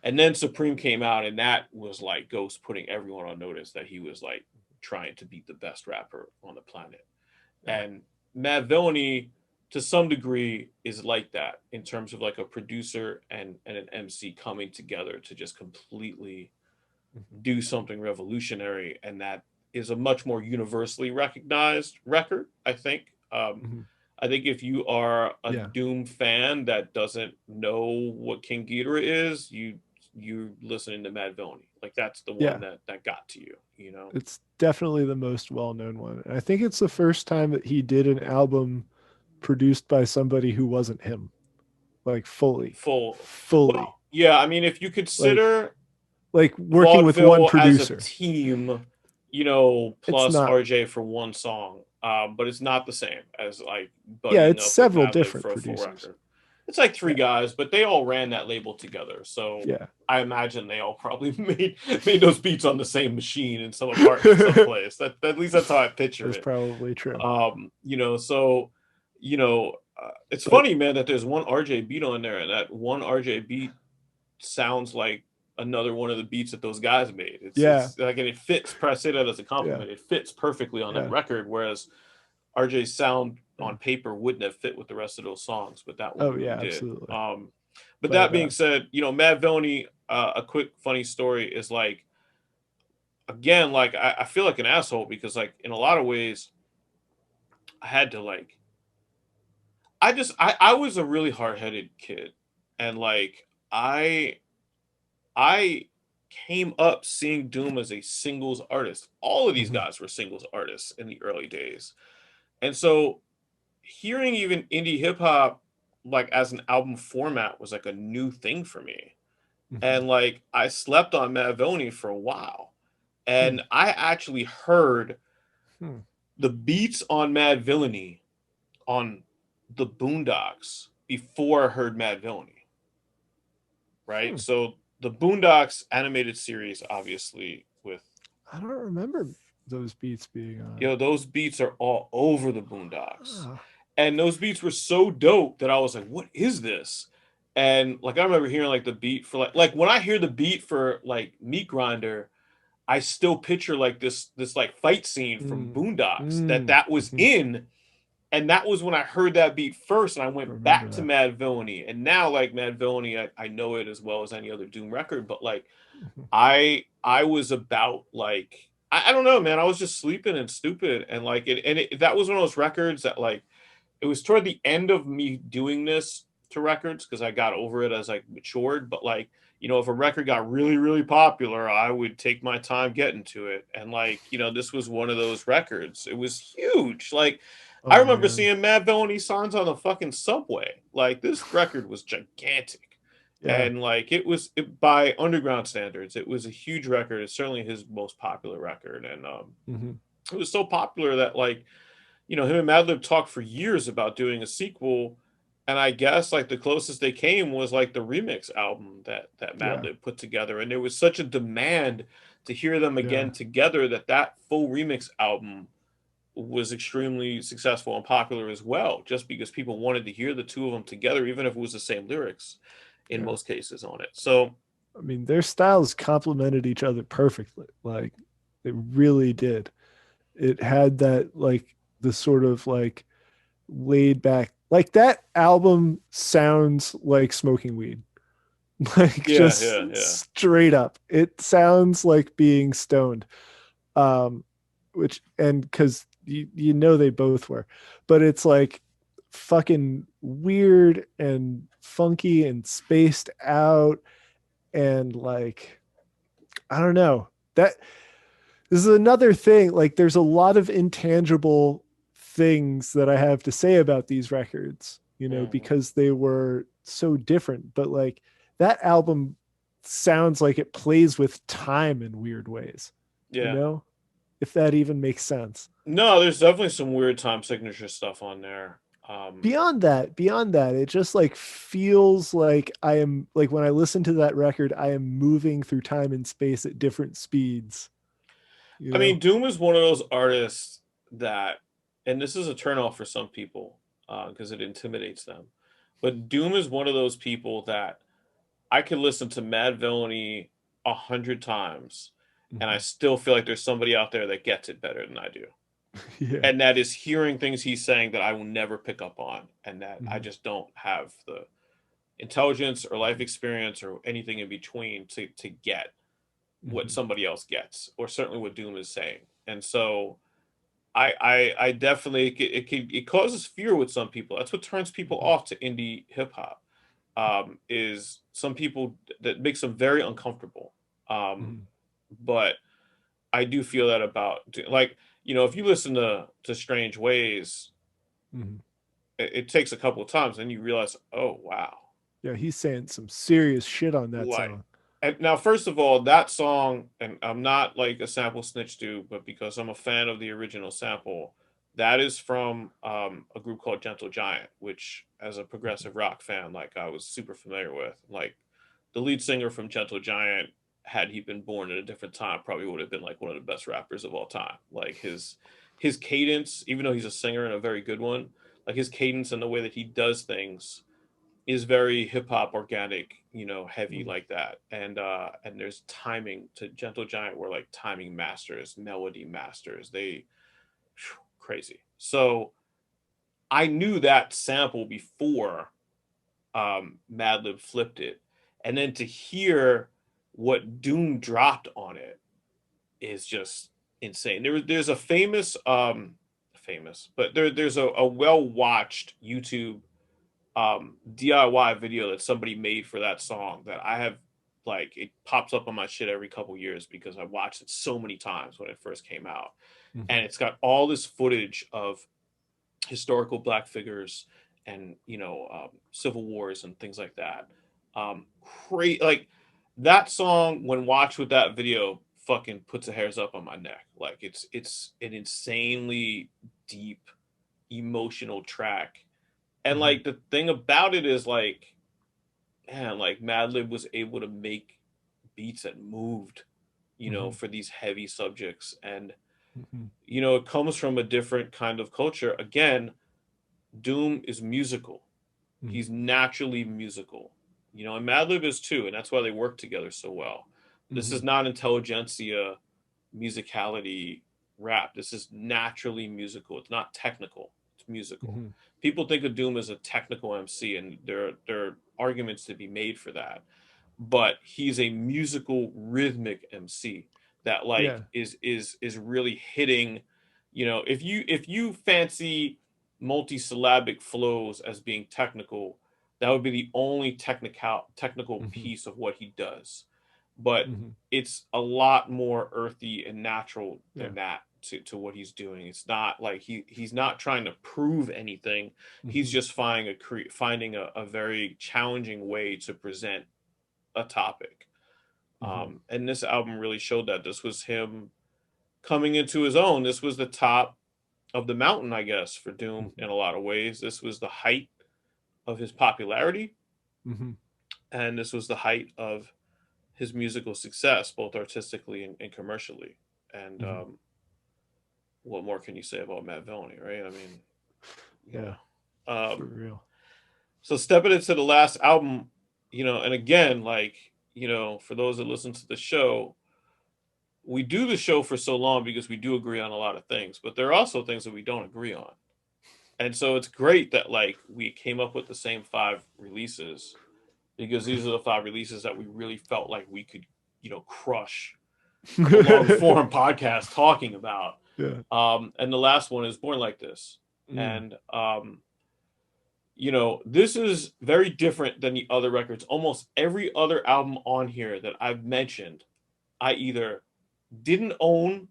And then Supreme came out, and that was like Ghost putting everyone on notice that he was like trying to be the best rapper on the planet. Yeah. And Matt Villainy, to some degree, is like that in terms of like a producer and an MC coming together to just completely Hmm. do something revolutionary. And that is a much more universally recognized record, I think. Hmm. I think if you are a Yeah. Doom fan that doesn't know what King Ghidorah is, you listening to Mad Villainy. Like, that's the one Yeah. that got to you. It's definitely the most well known one. And I think it's the first time that he did an album produced by somebody who wasn't him, like fully, Full. fully, Well, yeah, I mean, if you like consider working with one vaudeville as a producer. team, It's plus not. RJ for one song, but it's not the same as like Yeah, buddying it's up with several Madlib different for a full producers. record. It's like three Yeah. guys, but they all ran that label together. So Yeah. I imagine they all probably made those beats on the same machine in some apartment someplace. That at least that's how I picture That's it. probably true. So it's But funny, man, that there's one RJ beat on there, and that one RJ beat sounds like another one of the beats that those guys made. Yeah. It's like, and it fits. I say that as a Yeah. compliment. It fits perfectly on that Yeah. record. Whereas RJ's sound on paper wouldn't have fit with the rest of those songs, but that one Oh really yeah, did. absolutely. But But that being said, Matt Villainy, a quick funny story is like, again, like I feel like an asshole because like in a lot of ways I had to like I was a really hard headed kid, and like I came up seeing Doom as a singles artist. All of these mhm, guys were singles artists in the early days, and so hearing even indie hip hop like as an album format was like a new thing for me. mhm, And like I slept on Matt Villainy for a while, hmm, and I actually heard hmm, the beats on Mad Villainy on the Boondocks before I heard Mad Villainy, right? hmm. So the Boondocks animated series, obviously, with I don't remember those beats being on. those beats are all over the Boondocks, Ah, and those beats were so dope that I was like, "What is this?" And like I remember hearing like the beat for like when I hear the beat for like Meat Grinder, I still picture like this like fight scene from mm, Boondocks mm, that was mhm. in. And that was when I heard that beat first, and I I went remember back to that. Mad Villainy. And now, like Mad Villainy, I know it as well as any other Doom record. But like, Mhm, I was about like I don't know, man. I was just sleeping and stupid, and like that was one of those records that like it was toward the end of me doing this to records because I got over it as I matured. But like, if a record got really, really popular, I would take my time getting to it. And like, this was one of those records. It was huge. Like, I Oh remember man. seeing Mad Villainy signs on the fucking subway. Like, this record was gigantic. Yeah. And like by underground standards, it was a huge record. It's certainly his most popular record, and Hmm. it was so popular that like him and Madlib talked for years about doing a sequel, and I guess like the closest they came was like the remix album that Yeah. Madlib put together, and there was such a demand to hear them Yeah. again together that full remix album was extremely successful and popular as well, just because people wanted to hear the two of them together, even if it was the same lyrics in Yeah. most cases on it. So I mean, their styles complemented each other perfectly. Like, it really did. It had that, like, the sort of like laid back, like, that album sounds like smoking weed. Like, yeah, just yeah, yeah, straight up. It sounds like being stoned. Um, which, and because you know they both were, but it's like fucking weird and funky and spaced out, and like, I don't know. That this is another thing. Like, there's a lot of intangible things that I have to say about these records, hmm, because they were so different. But like, that album sounds like it plays with time in weird ways, you yeah. know, if that even makes sense. No, there's definitely some weird time signature stuff on there. Beyond that, it just like feels like I am, like, when I listen to that record, I am moving through time and space at different speeds, you I know? mean, Doom is one of those artists that, and this is a turnoff for some people because it intimidates them. But Doom is one of those people that I could listen to Mad Villainy 100 times, and I Mhm. still feel like there's somebody out there that gets it better than I do, Yeah. and that is hearing things he's saying that I will never pick up on, and that I Mhm. just don't have the intelligence or life Mhm. experience or anything in between to get what Mhm. somebody else gets, or certainly what Doom is saying. And so I definitely it causes fear with some people. That's what turns people Mhm. off to indie hip hop. Is some people that makes them very uncomfortable. Um, Mhm. but I do feel that about like if you listen to Strange Ways, Mhm. it takes a couple of times, and you realize, oh wow, Yeah, he's saying some serious shit on that like song. and now first of all that song, and I'm not like a sample snitch dude, but because I'm a fan of the original sample, that is from a group called Gentle Giant, which as a Mhm. progressive rock fan like I was super familiar with. Like the lead singer from Gentle Giant, had he been born at a different time, probably would have been like one of the best rappers of all time. Like his cadence, even though he's a singer and a very good one, like his cadence and the way that he does things is very hip hop organic, heavy Mm-hmm. like that. And there's timing to Gentle Giant were like timing masters, melody masters. They crazy. So I knew that sample before Madlib flipped it. And then to hear what Doom dropped on it is just insane. There's a famous, but there's a well watched YouTube DIY video that somebody made for that song that I have, like, it pops up on my shit every couple years because I watched it so many times when it first came out. Mm-hmm. And it's got all this footage of historical black figures and civil wars and things like that. Great, like that song when watched with that video fucking puts the hairs up on my neck. Like it's an insanely deep emotional track. And Mm-hmm. like the thing about it is like, man, like Madlib was able to make beats that moved, Mm-hmm. for these heavy subjects. And Mm-hmm. it comes from a different kind of culture. Again, Doom is musical. He's naturally musical. And Madlib is too, and that's why they work together so well. This Mm-hmm. is not intelligentsia musicality rap. This is naturally musical. It's not technical. It's musical. Mm-hmm. People think of Doom as a technical MC, and there are arguments to be made for that. But he's a musical, rhythmic MC that Yeah. like is really hitting. If you fancy multisyllabic flows as being technical, that would be the only technical Mm-hmm. piece of what he does. But Mm-hmm. it's a lot more earthy and natural Yeah. than that to what he's doing. It's not like he's not trying to prove anything. He's Mm-hmm. just finding a very challenging way to present a topic. Mm-hmm. And this album really showed that. This was him coming into his own. This was the top of the mountain, I guess, for Doom Mm-hmm. in a lot of ways. This was the height of his popularity, Mm-hmm. and this was the height of his musical success, both artistically and commercially. And Mm-hmm. what more can you say about Matt Vellani, right? I mean, you Yeah. know. For real. So stepping into the last album, and again, like, for those that listen to the show, we do the show for so long because we do agree on a lot of things, but there are also things that we don't agree on. And so it's great that like we came up with the same five releases because these are the five releases that we really felt like we could, crush a long form podcast talking about. Yeah. And the last one is Born Like This. Mm. And this is very different than the other records. Almost every other album on here that I've mentioned, I either didn't own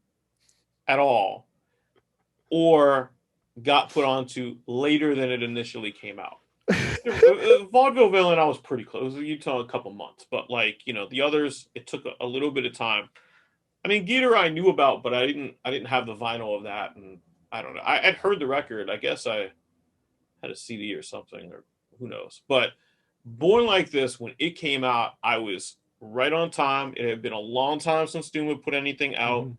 at all or got put onto later than it initially came out. Vaudeville Villain, I was pretty close. You tell a couple months, but like the others, it took a little bit of time. I mean, Geeter I knew about, but I didn't have the vinyl of that, and I don't know. I'd heard the record. I guess I had a CD or something, or who knows. But Born Like This, when it came out, I was right on time. It had been a long time since Doom would put anything out. Mm-hmm.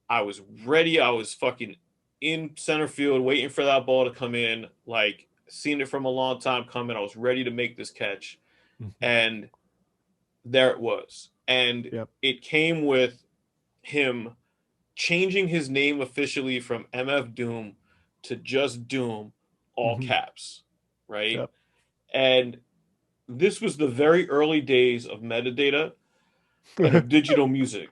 I was ready. I was fucking in center field waiting for that ball to come in. Like, seen it from a long time coming. I was ready to make this catch. Mm-hmm. And there it was. And Yep. it came with him changing his name officially from MF Doom to just Doom, all Mm-hmm. caps, right? Yep. And this was the very early days of metadata and of digital music.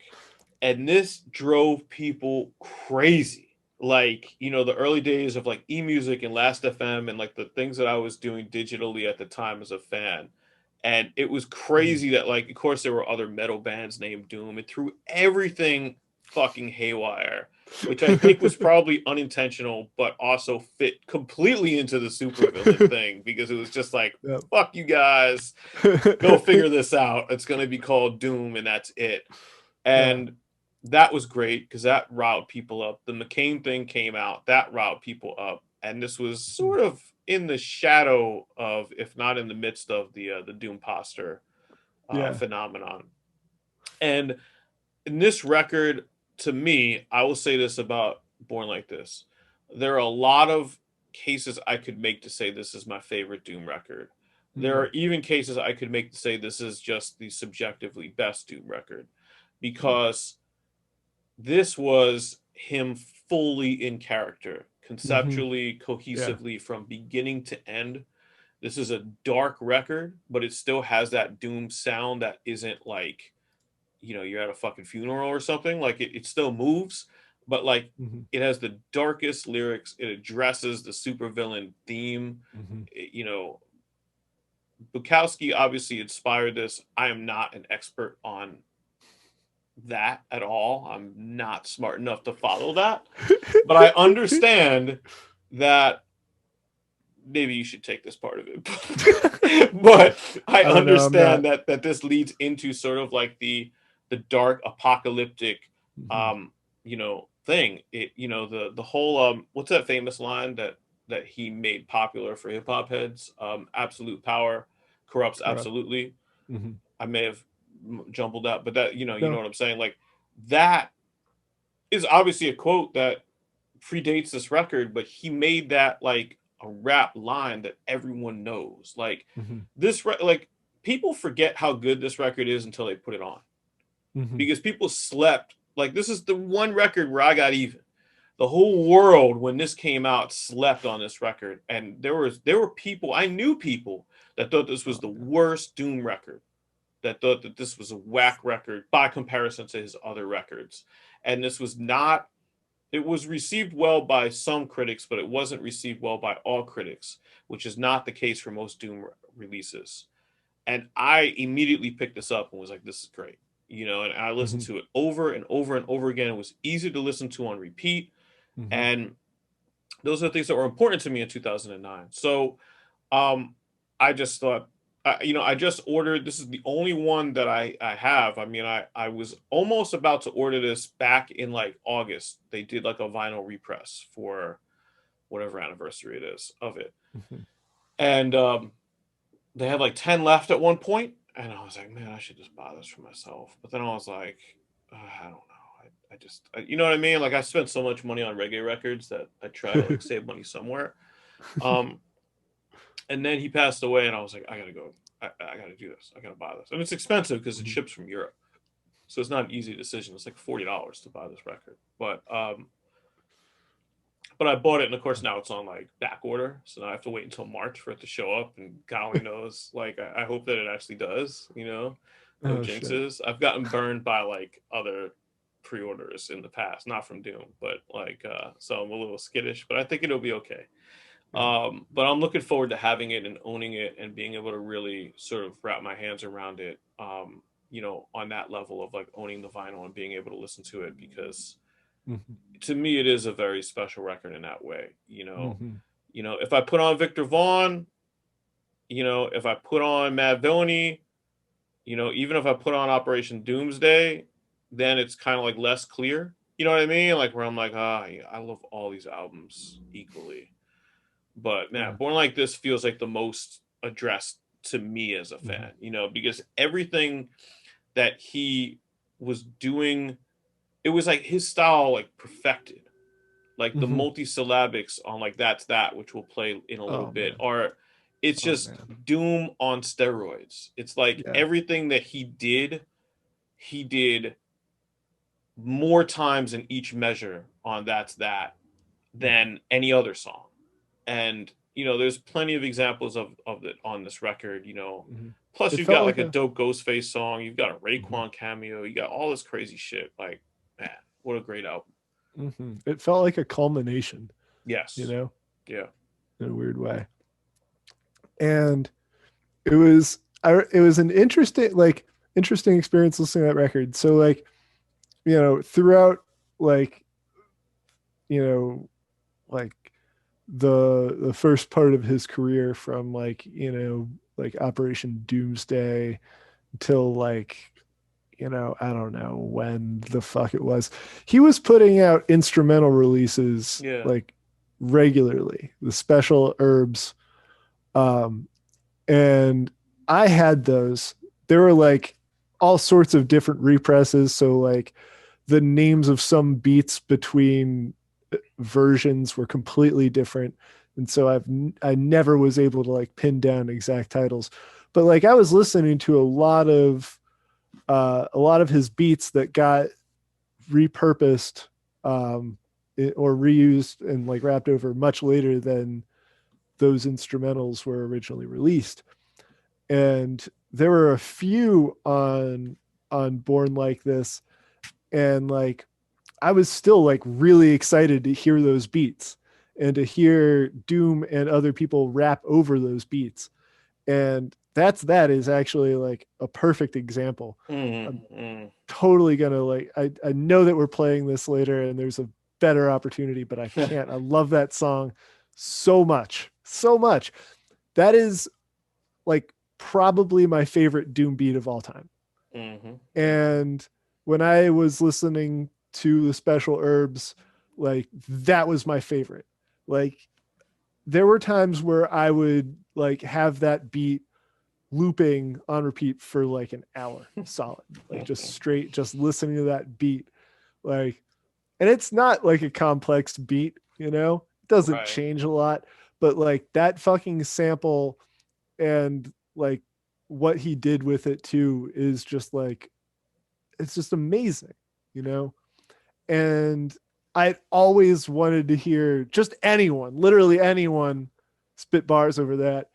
And this drove people crazy. Like, the early days of like eMusic and Last FM and like the things that I was doing digitally at the time as a fan. And it was Mm. crazy that, like, of course, there were other metal bands named Doom. It threw everything fucking haywire, which I think was probably unintentional, but also fit completely into the supervillain thing because it was just like, Yep. fuck you guys, go figure this out. It's going to be called Doom, and that's it. Yeah. And that was great because that riled people up. The McCain thing came out, that riled people up, and this was Mm. sort of in the shadow of, if not in the midst of, the Doom poster Yeah. phenomenon. And in this record, to me, I will say this about Born Like This: there are a lot of cases I could make to say this is my favorite Doom record. There Mm-hmm. are even cases I could make to say this is just the subjectively best Doom record, because this was him fully in character, Mm-hmm. conceptually, Yeah. cohesively from beginning to end. This is a dark record, but it still has that Doom sound that isn't like, you're at a fucking funeral or something. Like it still moves, but like Mm-hmm. it has the darkest lyrics. It addresses the supervillain theme. Mm-hmm. Bukowski obviously inspired this. I am not an expert on that at all. I'm not smart enough to follow that, but I understand that maybe you should take this part of it. But I I don't know. I'm not. understand that this leads into sort of like the dark apocalyptic Mm-hmm. thing. The whole what's that famous line that he made popular for hip hop heads? Absolute power corrupts Corrupt. absolutely. Mm-hmm. I may have jumbled that, but that you know No. what I'm saying. Like that is obviously a quote that predates this record, but he made that like a rap line that everyone knows. Like Mm-hmm. like people forget how good this record is until they put it on, Mm-hmm. because people slept. Like this is the one record where I got even. The whole world when this came out slept on this record, and there were people, I knew people that thought this was Oh the man. worst Doom record, that thought that this was a whack record by comparison to his other records. And this was not, it was received well by some critics, but it wasn't received well by all critics, which is not the case for most Doom releases. And I immediately picked this up and was like, this is great. And I listened Mm-hmm. to it over and over and over again. It was easy to listen to on repeat. Mm-hmm. And those are the things that were important to me in 2009. So I just thought, I just ordered. This is the only one that I have. I mean, I was almost about to order this back in like August. They did like a vinyl repress for whatever anniversary it is of it, Mm-hmm. and they had like 10 left at one point, and I was like, man, I should just buy this for myself. But then I was like, I don't know. I just, you know what I mean? Like I spent so much money on reggae records that I try to like save money somewhere. Um, and then he passed away, and I was like, I gotta go. I gotta do this. I gotta buy this, and it's expensive because it Mm-hmm. ships from Europe, so it's not an easy decision. It's like $40 to buy this record, but I bought it, and of course now it's on like back order, so now I have to wait until March for it to show up, and God only knows. Like I hope that it actually does. No Oh shit. jinxes. I've gotten burned by like other pre-orders in the past, not from Doom, but like so I'm a little skittish, but I think it'll be okay. Yeah. But I'm looking forward to having it and owning it and being able to really sort of wrap my hands around it. On that level of like owning the vinyl and being able to listen to it, because Mm-hmm. to me it is a very special record in that way. Mm-hmm. If I put on Victor Vaughn, if I put on Mad Villainy, even if I put on Operation Doomsday, then it's kind of like less clear. You know what I mean? Like where I'm like, yeah, I love all these albums equally. But man, Yeah. Born Like This feels like the most addressed to me as a Mm-hmm. fan, because everything that he was doing, it was like his style, like perfected. Like the Mm-hmm. multisyllabics on like That's That, which we'll play in a little Oh bit, man. are it's Oh just man. Doom on steroids. It's like Yeah. everything that he did more times in each measure on That's That Mm-hmm. than any other song. And there's plenty of examples of it on this record. Mm-hmm. Plus It you've felt got like like a a. dope Ghostface song, you've got a Mm-hmm. Raekwon cameo, you got all this crazy shit. Like, man, what a great album. Mm-hmm. It felt like a culmination, you Yes. know, Yeah. in a weird way. And it was, it was an interesting experience listening to that record. So like, throughout like, you know, like the first part of his career from like, like Operation Doomsday till like, I don't know when the fuck it was. He was putting out instrumental releases Yeah. like regularly, the special herbs. Um, and I had those. There were like all sorts of different represses. So like the names of some beats between versions were completely different. and so I never was able to like pin down exact titles. But like I was listening to a lot of his beats that got repurposed um, or reused and like wrapped over much later than those instrumentals were originally released. And there were a few on Born Like This, and like I was still like really excited to hear those beats and to hear Doom and other people rap over those beats. And that is actually like a perfect example. Mm, I'm mm. totally gonna like I know that we're playing this later and there's a better opportunity, but I can't. I love that song so much. So much. That is like probably my favorite Doom beat of all time. Hmm. Hmm. And when I was listening to the Special Herbs, like that was my favorite. Like there were times where I would like have that beat looping on repeat for like an hour solid, like just straight, just listening to that beat. Like, and it's not like a complex beat, you know, it doesn't Right. change a lot, but like that fucking sample and like what he did with it too is just like it's just amazing, you know? And I always wanted to hear just anyone, literally anyone, spit bars over that.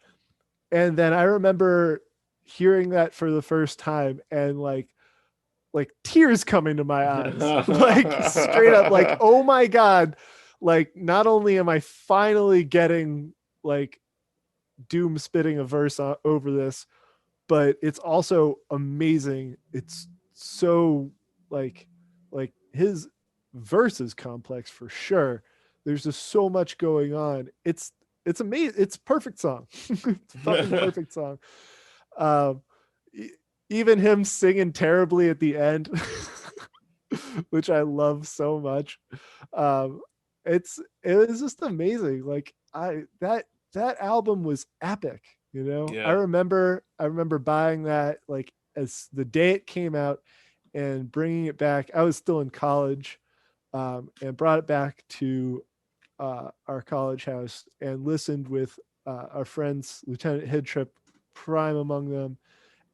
And then I remember hearing that for the first time and like tears coming to my eyes. Like straight up like, "Oh my god, like not only am I finally getting like Doom spitting a verse over this, but it's also amazing. It's so like like his verse is complex for sure. There's just so much going on. It's amazing. It's a perfect song. It's a fucking perfect song. Um, e- Even him singing terribly at the end, which I love so much. Um, it was just amazing. Like that album was epic. You know, Yeah. I remember buying that like as the day it came out and bringing it back. I was still in college, and brought it back to our college house and listened with our friends, Lieutenant Hidtrip, prime among them,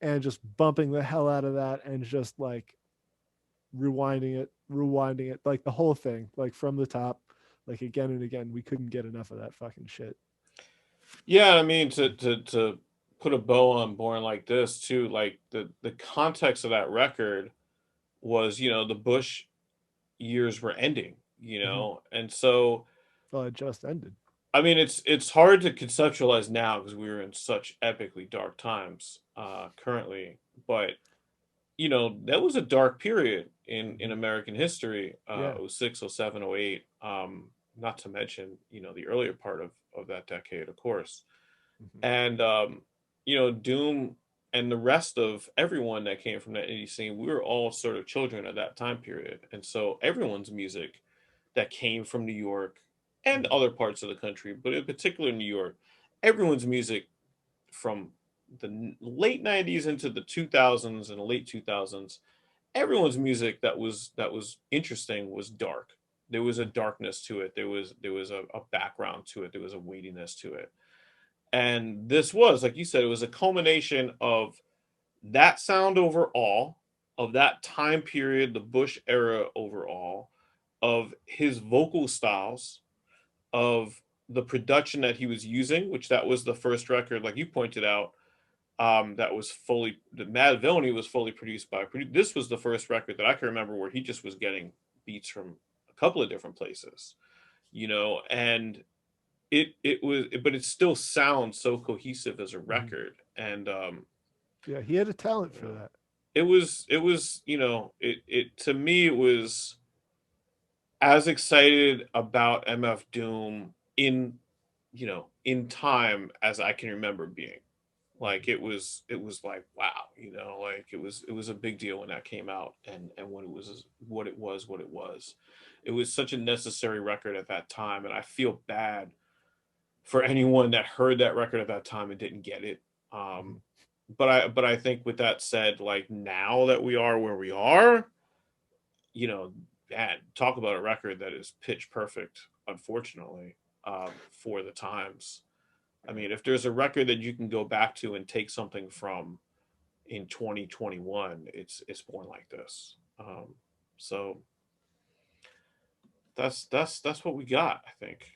and just bumping the hell out of that and just like rewinding it, like the whole thing, like from the top, like again and again. We couldn't get enough of that fucking shit. Yeah, I mean to put a bow on Born Like This too, like the context of that record was, the Bush years were ending, Mm-hmm. and so Well, it just ended. I mean it's hard to conceptualize now because we were in such epically dark times currently, but that was a dark period in Mm-hmm. American history, Yeah. oh 06, oh 07, oh 08, not to mention, the earlier part of that decade, of course. Mm-hmm. And Doom and the rest of everyone that came from that indie scene, we were all sort of children at that time period. And so everyone's music that came from New York and Mm-hmm. other parts of the country, but in particular New York, everyone's music from the late 90s into the 2000s and the late 2000s, everyone's music that was interesting was dark. There was a darkness to it. There was a background to it. There was a weightiness to it. And this was, like you said, it was a culmination of that sound overall, of that time period, the Bush era overall, of his vocal styles, of the production that he was using, which that was the first record, like you pointed out, that was fully, the Mad Villainy was fully produced by. This was the first record that I can remember where he just was getting beats from a couple of different places, and it was, but it still sounds so cohesive as a Mm-hmm. record. And Yeah, he had a talent you for know that. it was it to me it was as excited about MF Doom in time as I can remember being. Mm-hmm. Like it was like, wow, like it was a big deal when that came out, and when it was what it was. It was such a necessary record at that time, and I feel bad for anyone that heard that record at that time and didn't get it. Mm-hmm. Um, but I think with that said, like now that we are where we are, you know, man, talk about a record that is pitch perfect. Unfortunately, for the times. I mean, if there's a record that you can go back to and take something from in 2021, it's born like this. So that's what we got, I think.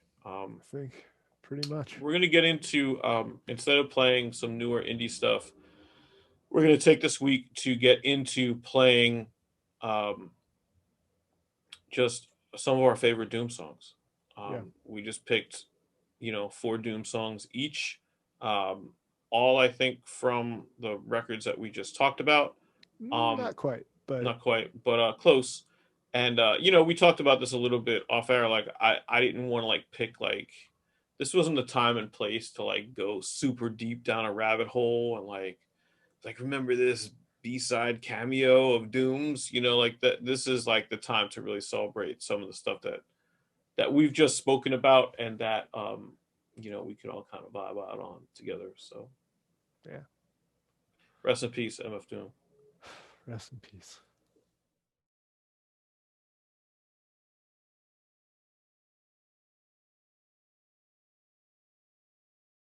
I think pretty much. We're gonna get into instead of playing some newer indie stuff, we're gonna take this week to get into playing um, just some of our favorite Doom songs. Yeah. We just picked, four Doom songs each. Um, all I think from the records that we just talked about. Um, Not quite, but Not quite, but close. And we talked about this a little bit off air. Like I didn't want to like pick like this wasn't the time and place to like go super deep down a rabbit hole and like remember this B-side cameo of Dooms, like that this is like the time to really celebrate some of the stuff that we've just spoken about and that we could all kind of vibe out on together. So yeah. rest in peace, MF Doom. Rest in peace.